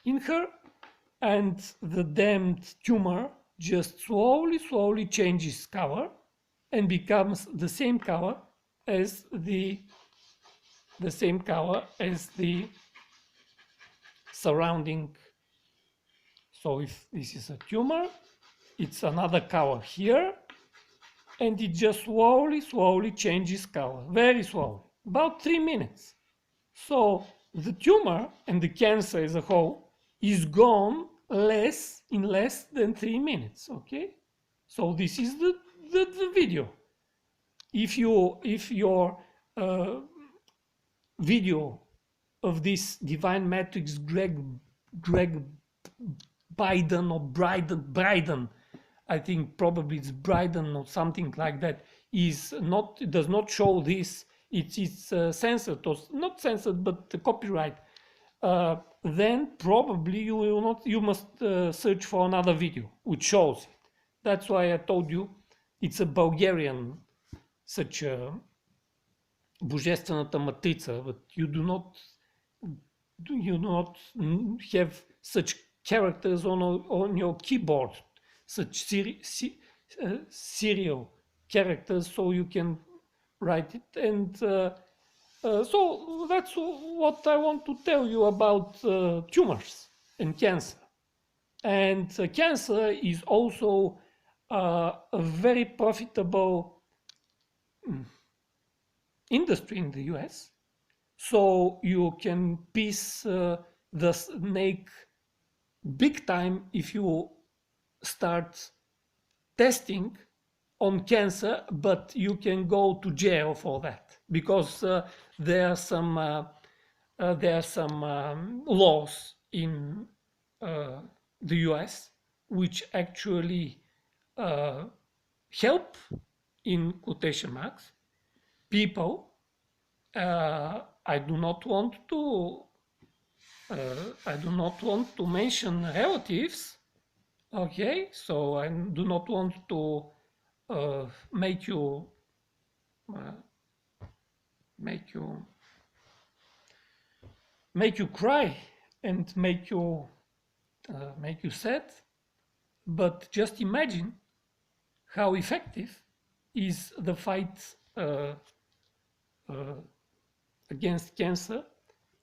in her, and the damned tumor just slowly changes color and becomes the same color as the surrounding. So if this is a tumor, it's another color here, and it just slowly changes color, very slowly, about 3 minutes. So the tumor and the cancer as a whole is gone in less than 3 minutes, okay? So this is the video. If your video of this divine matrix Greg Biden or Bryden I think probably it's Bryden or something like that, does not show this. It's censored, or not censored, but copyright. Then probably you will not. You must search for another video which shows it. That's why I told you it's a Bulgarian such a Божествената матрица, but you do not have such characters on your keyboard, such serial characters, so you can write it. And so that's what I want to tell you about tumors and cancer. And cancer is also a very profitable industry in the US. So you can piece the snake big time if you start testing on cancer, but you can go to jail for that, because there are some laws in the US which actually help, in quotation marks, people. I do not want to mention relatives. Okay, so I do not want to make you cry and make you sad. But just imagine how effective is the fight against cancer,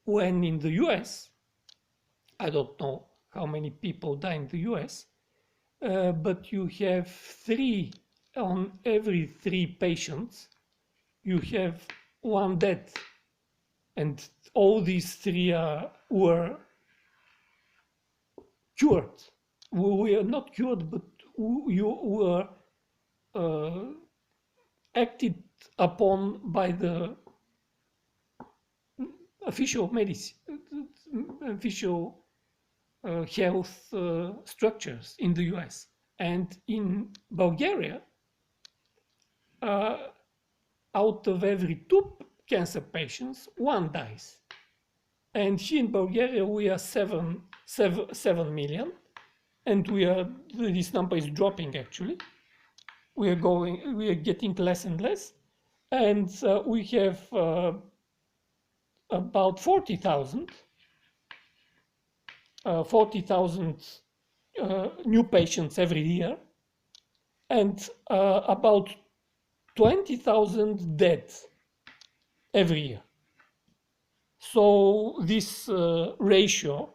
when in the US, I don't know how many people die in the US, but you have 3 on every 3 patients, you have 1 dead, and all these 3 were cured. We are not cured, but you were acted upon by the official medicine, official health structures in the US. And in Bulgaria, out of every 2 cancer patients, 1 dies. And here in Bulgaria, we are 7 million, and this number is dropping actually. We are getting less and less, and we have about 40,000 new patients every year, and about 20,000 deaths every year. So this ratio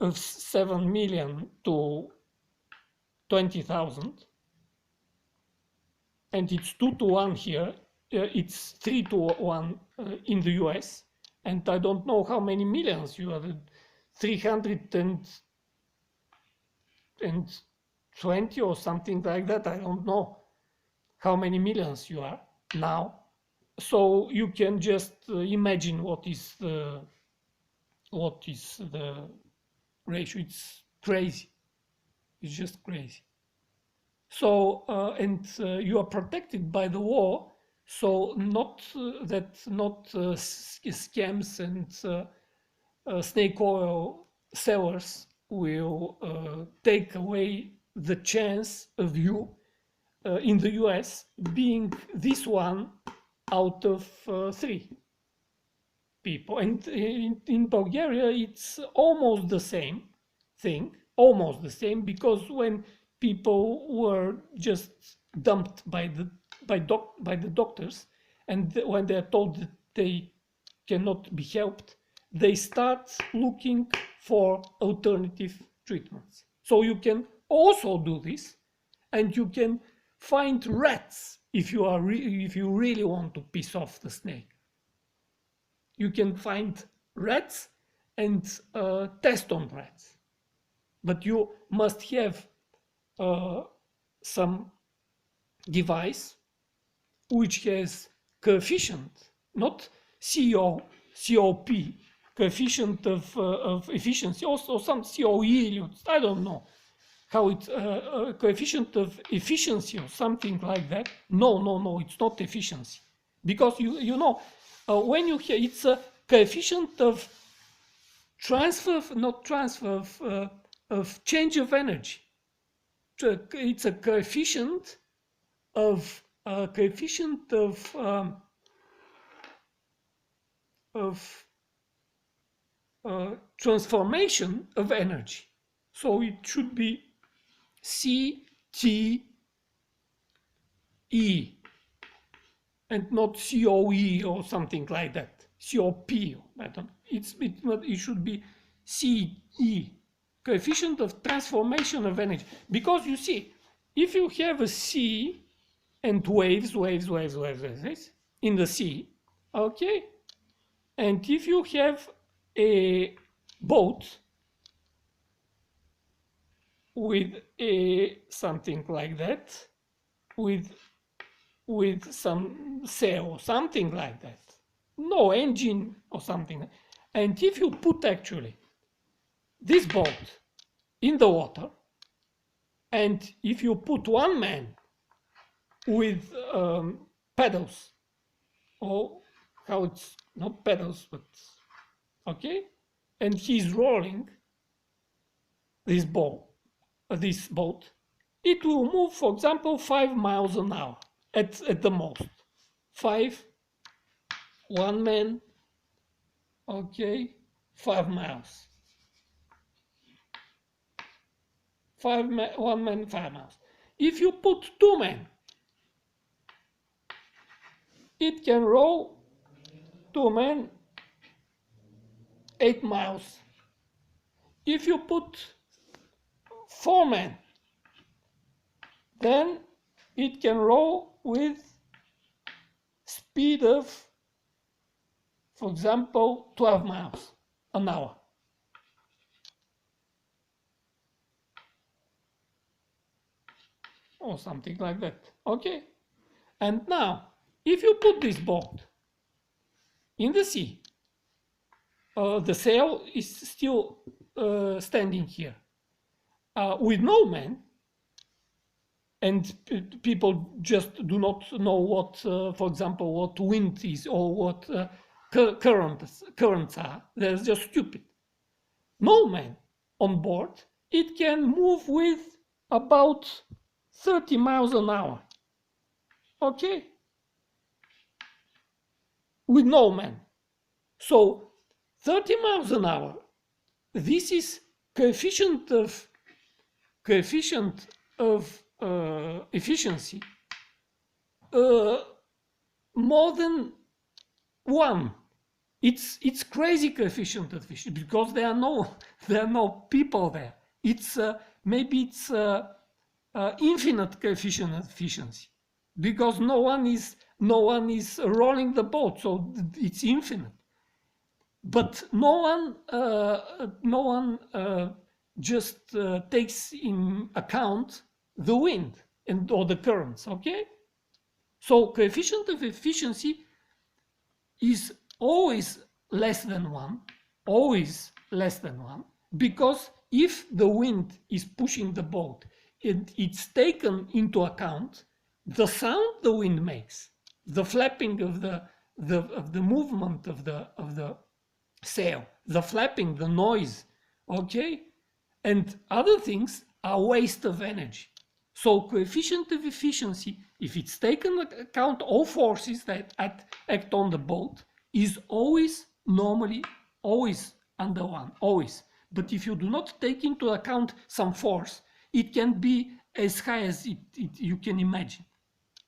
of 7 million to 20,000, and it's 2 to 1 here, it's 3 to 1 in the US, and I don't know how many millions you are, 320 or something like that. I don't know how many millions you are now. So you can just imagine what is the ratio. It's crazy. It's just crazy. So you are protected by the law. So not scams and snake oil sellers will take away the chance of you in the US being this one out of 3 people. And in Bulgaria, it's almost the same thing, because when people were just dumped by the doctors, and when they are told that they cannot be helped, they start looking for alternative treatments. So you can also do this, and you can find rats if you really want to piss off the snake. You can find rats and test on rats, but you must have some device which has coefficient, not COP, coefficient of efficiency, also some COE, I don't know how it's a coefficient of efficiency or something like that. No, it's not efficiency, because you know when you hear it's a coefficient of transfer, not transfer of change of energy. It's a coefficient of transformation of energy. So it should be CTE and not COE or something like that. COP. It should be CE, coefficient of transformation of energy. Because you see, if you have a sea and waves in the sea, okay, and if you have a boat with a something like that, with some sail or something like that, no engine or something, and if you put actually this boat in the water, and if you put one man with pedals, or how it's not pedals, but okay, and he's rolling this boat, it will move, for example, 5 miles an hour at the most. 5, one man, okay, 5 miles. 1 man, 5 miles. If you put 2 men, it can row 2 men 8 miles. If you put 4 men, then it can row with speed of, for example, 12 miles an hour. Or something like that. Okay? And now, if you put this boat in the sea, the sail is still standing here with no man, and people just do not know what, for example, what wind is or what currents are. They're just stupid. No man on board, it can move with about 30 miles an hour. Okay? With no man. So 30 miles an hour, this is coefficient of efficiency more than 1. It's crazy coefficient of efficiency, because there are no people there. It's maybe it's infinite coefficient of efficiency, because no one is rolling the boat, so it's infinite. But no one just takes in account the wind or the currents. Okay, so coefficient of efficiency is always less than 1, because if the wind is pushing the boat, it's taken into account the sound the wind makes, the flapping of the movement of the sail, the flapping, the noise, okay, and other things are waste of energy. So coefficient of efficiency, if it's taken into account all forces that act on the boat, is normally always under 1, always. But if you do not take into account some force, it can be as high as you can imagine.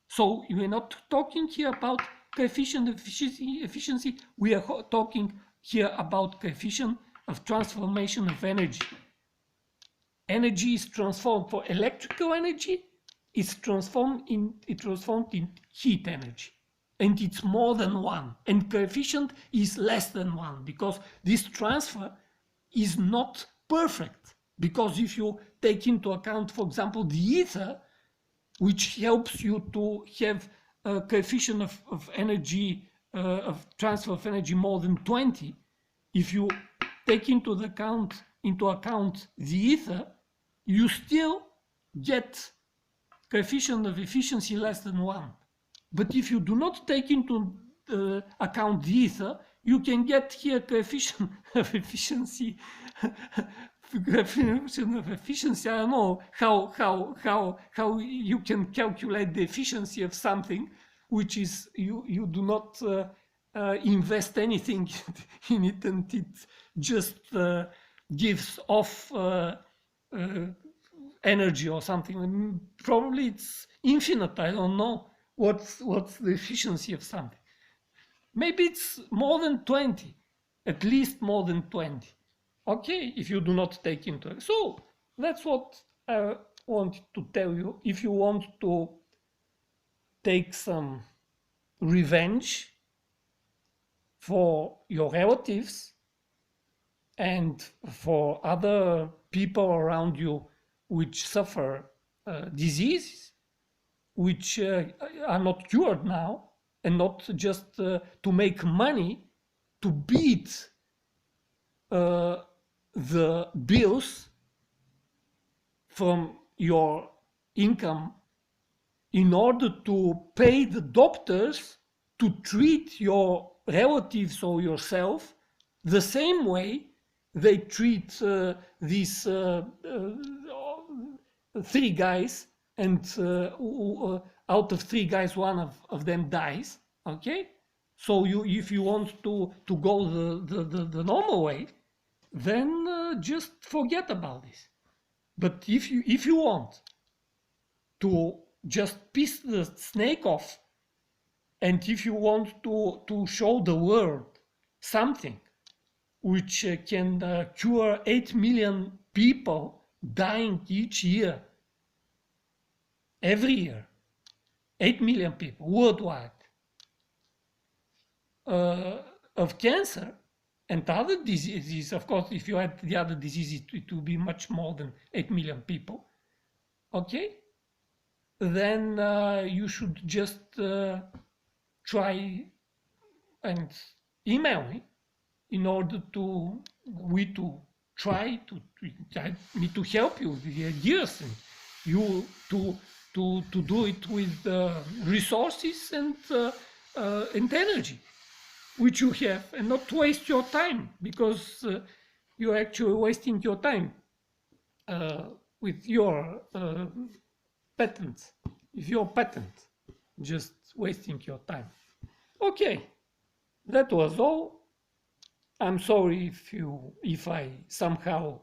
So we're not talking here about coefficient of efficiency, we are talking here about coefficient of transformation of energy. Energy is transformed for electrical energy, it's transformed in heat energy. And it's more than 1. And coefficient is less than 1, because this transfer is not perfect. Because if you take into account, for example, the ether, which helps you to have a coefficient of energy, of transfer of energy more than 20, if you take into account the ether, you still get coefficient of efficiency less than 1. But if you do not take into account the ether, you can get here coefficient of efficiency. Coefficient of efficiency. I don't know how you can calculate the efficiency of something which is you do not invest anything in it, and it just gives off energy or something. Probably it's infinite. I don't know what's the efficiency of something. Maybe it's more than 20, at least more than 20. Okay, if you do not take into it. So that's what I wanted to tell you. If you want to take some revenge for your relatives and for other people around you which suffer diseases which are not cured now, and not just to make money to beat the bills from your income in order to pay the doctors to treat your relatives or yourself the same way they treat these three guys, and out of three guys, one of them dies. Okay, so if you want to go the normal way, then just forget about this. But if you want to just piss the snake off, and if you want to show the world something which can cure 8 million people dying each year, every year, 8 million people worldwide, of cancer and other diseases. Of course, if you add the other diseases, it will be much more than 8 million people. Okay? Then you should just try and email me in order to try me to help you with the ideas, and you to do it with resources and energy which you have, and not waste your time, because you're actually wasting your time with your patent. If your patent, just wasting your time. Okay, that was all. I'm sorry if I somehow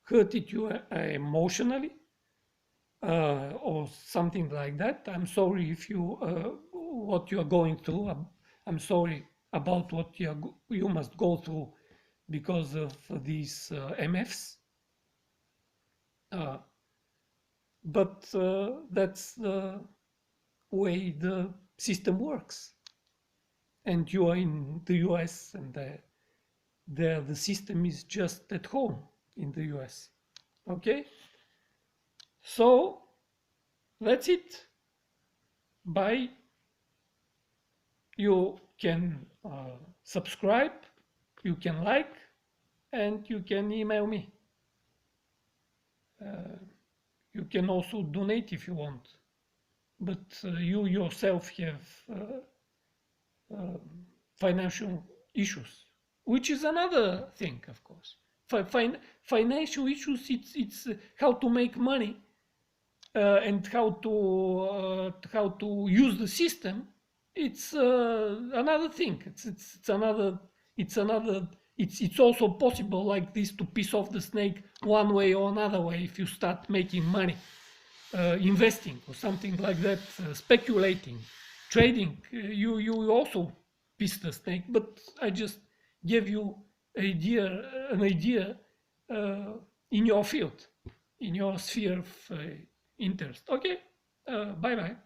hurted you emotionally or something like that. I'm sorry if what you are going through. I'm sorry about what you must go through because of these MFs. But that's the way the system works. And you are in the US, and there the system is just at home in the US. Okay? So that's it. Bye. You can subscribe, you can like, and you can email me. You can also donate if you want, but you yourself have financial issues, which is another thing, of course. Financial issues, it's how to make money and how to use the system. It's another thing. It's also possible like this to piss off the snake one way or another way if you start making money, investing or something like that, speculating, trading. You also piss the snake, but I just gave you an idea in your field, in your sphere of interest. Okay, bye bye.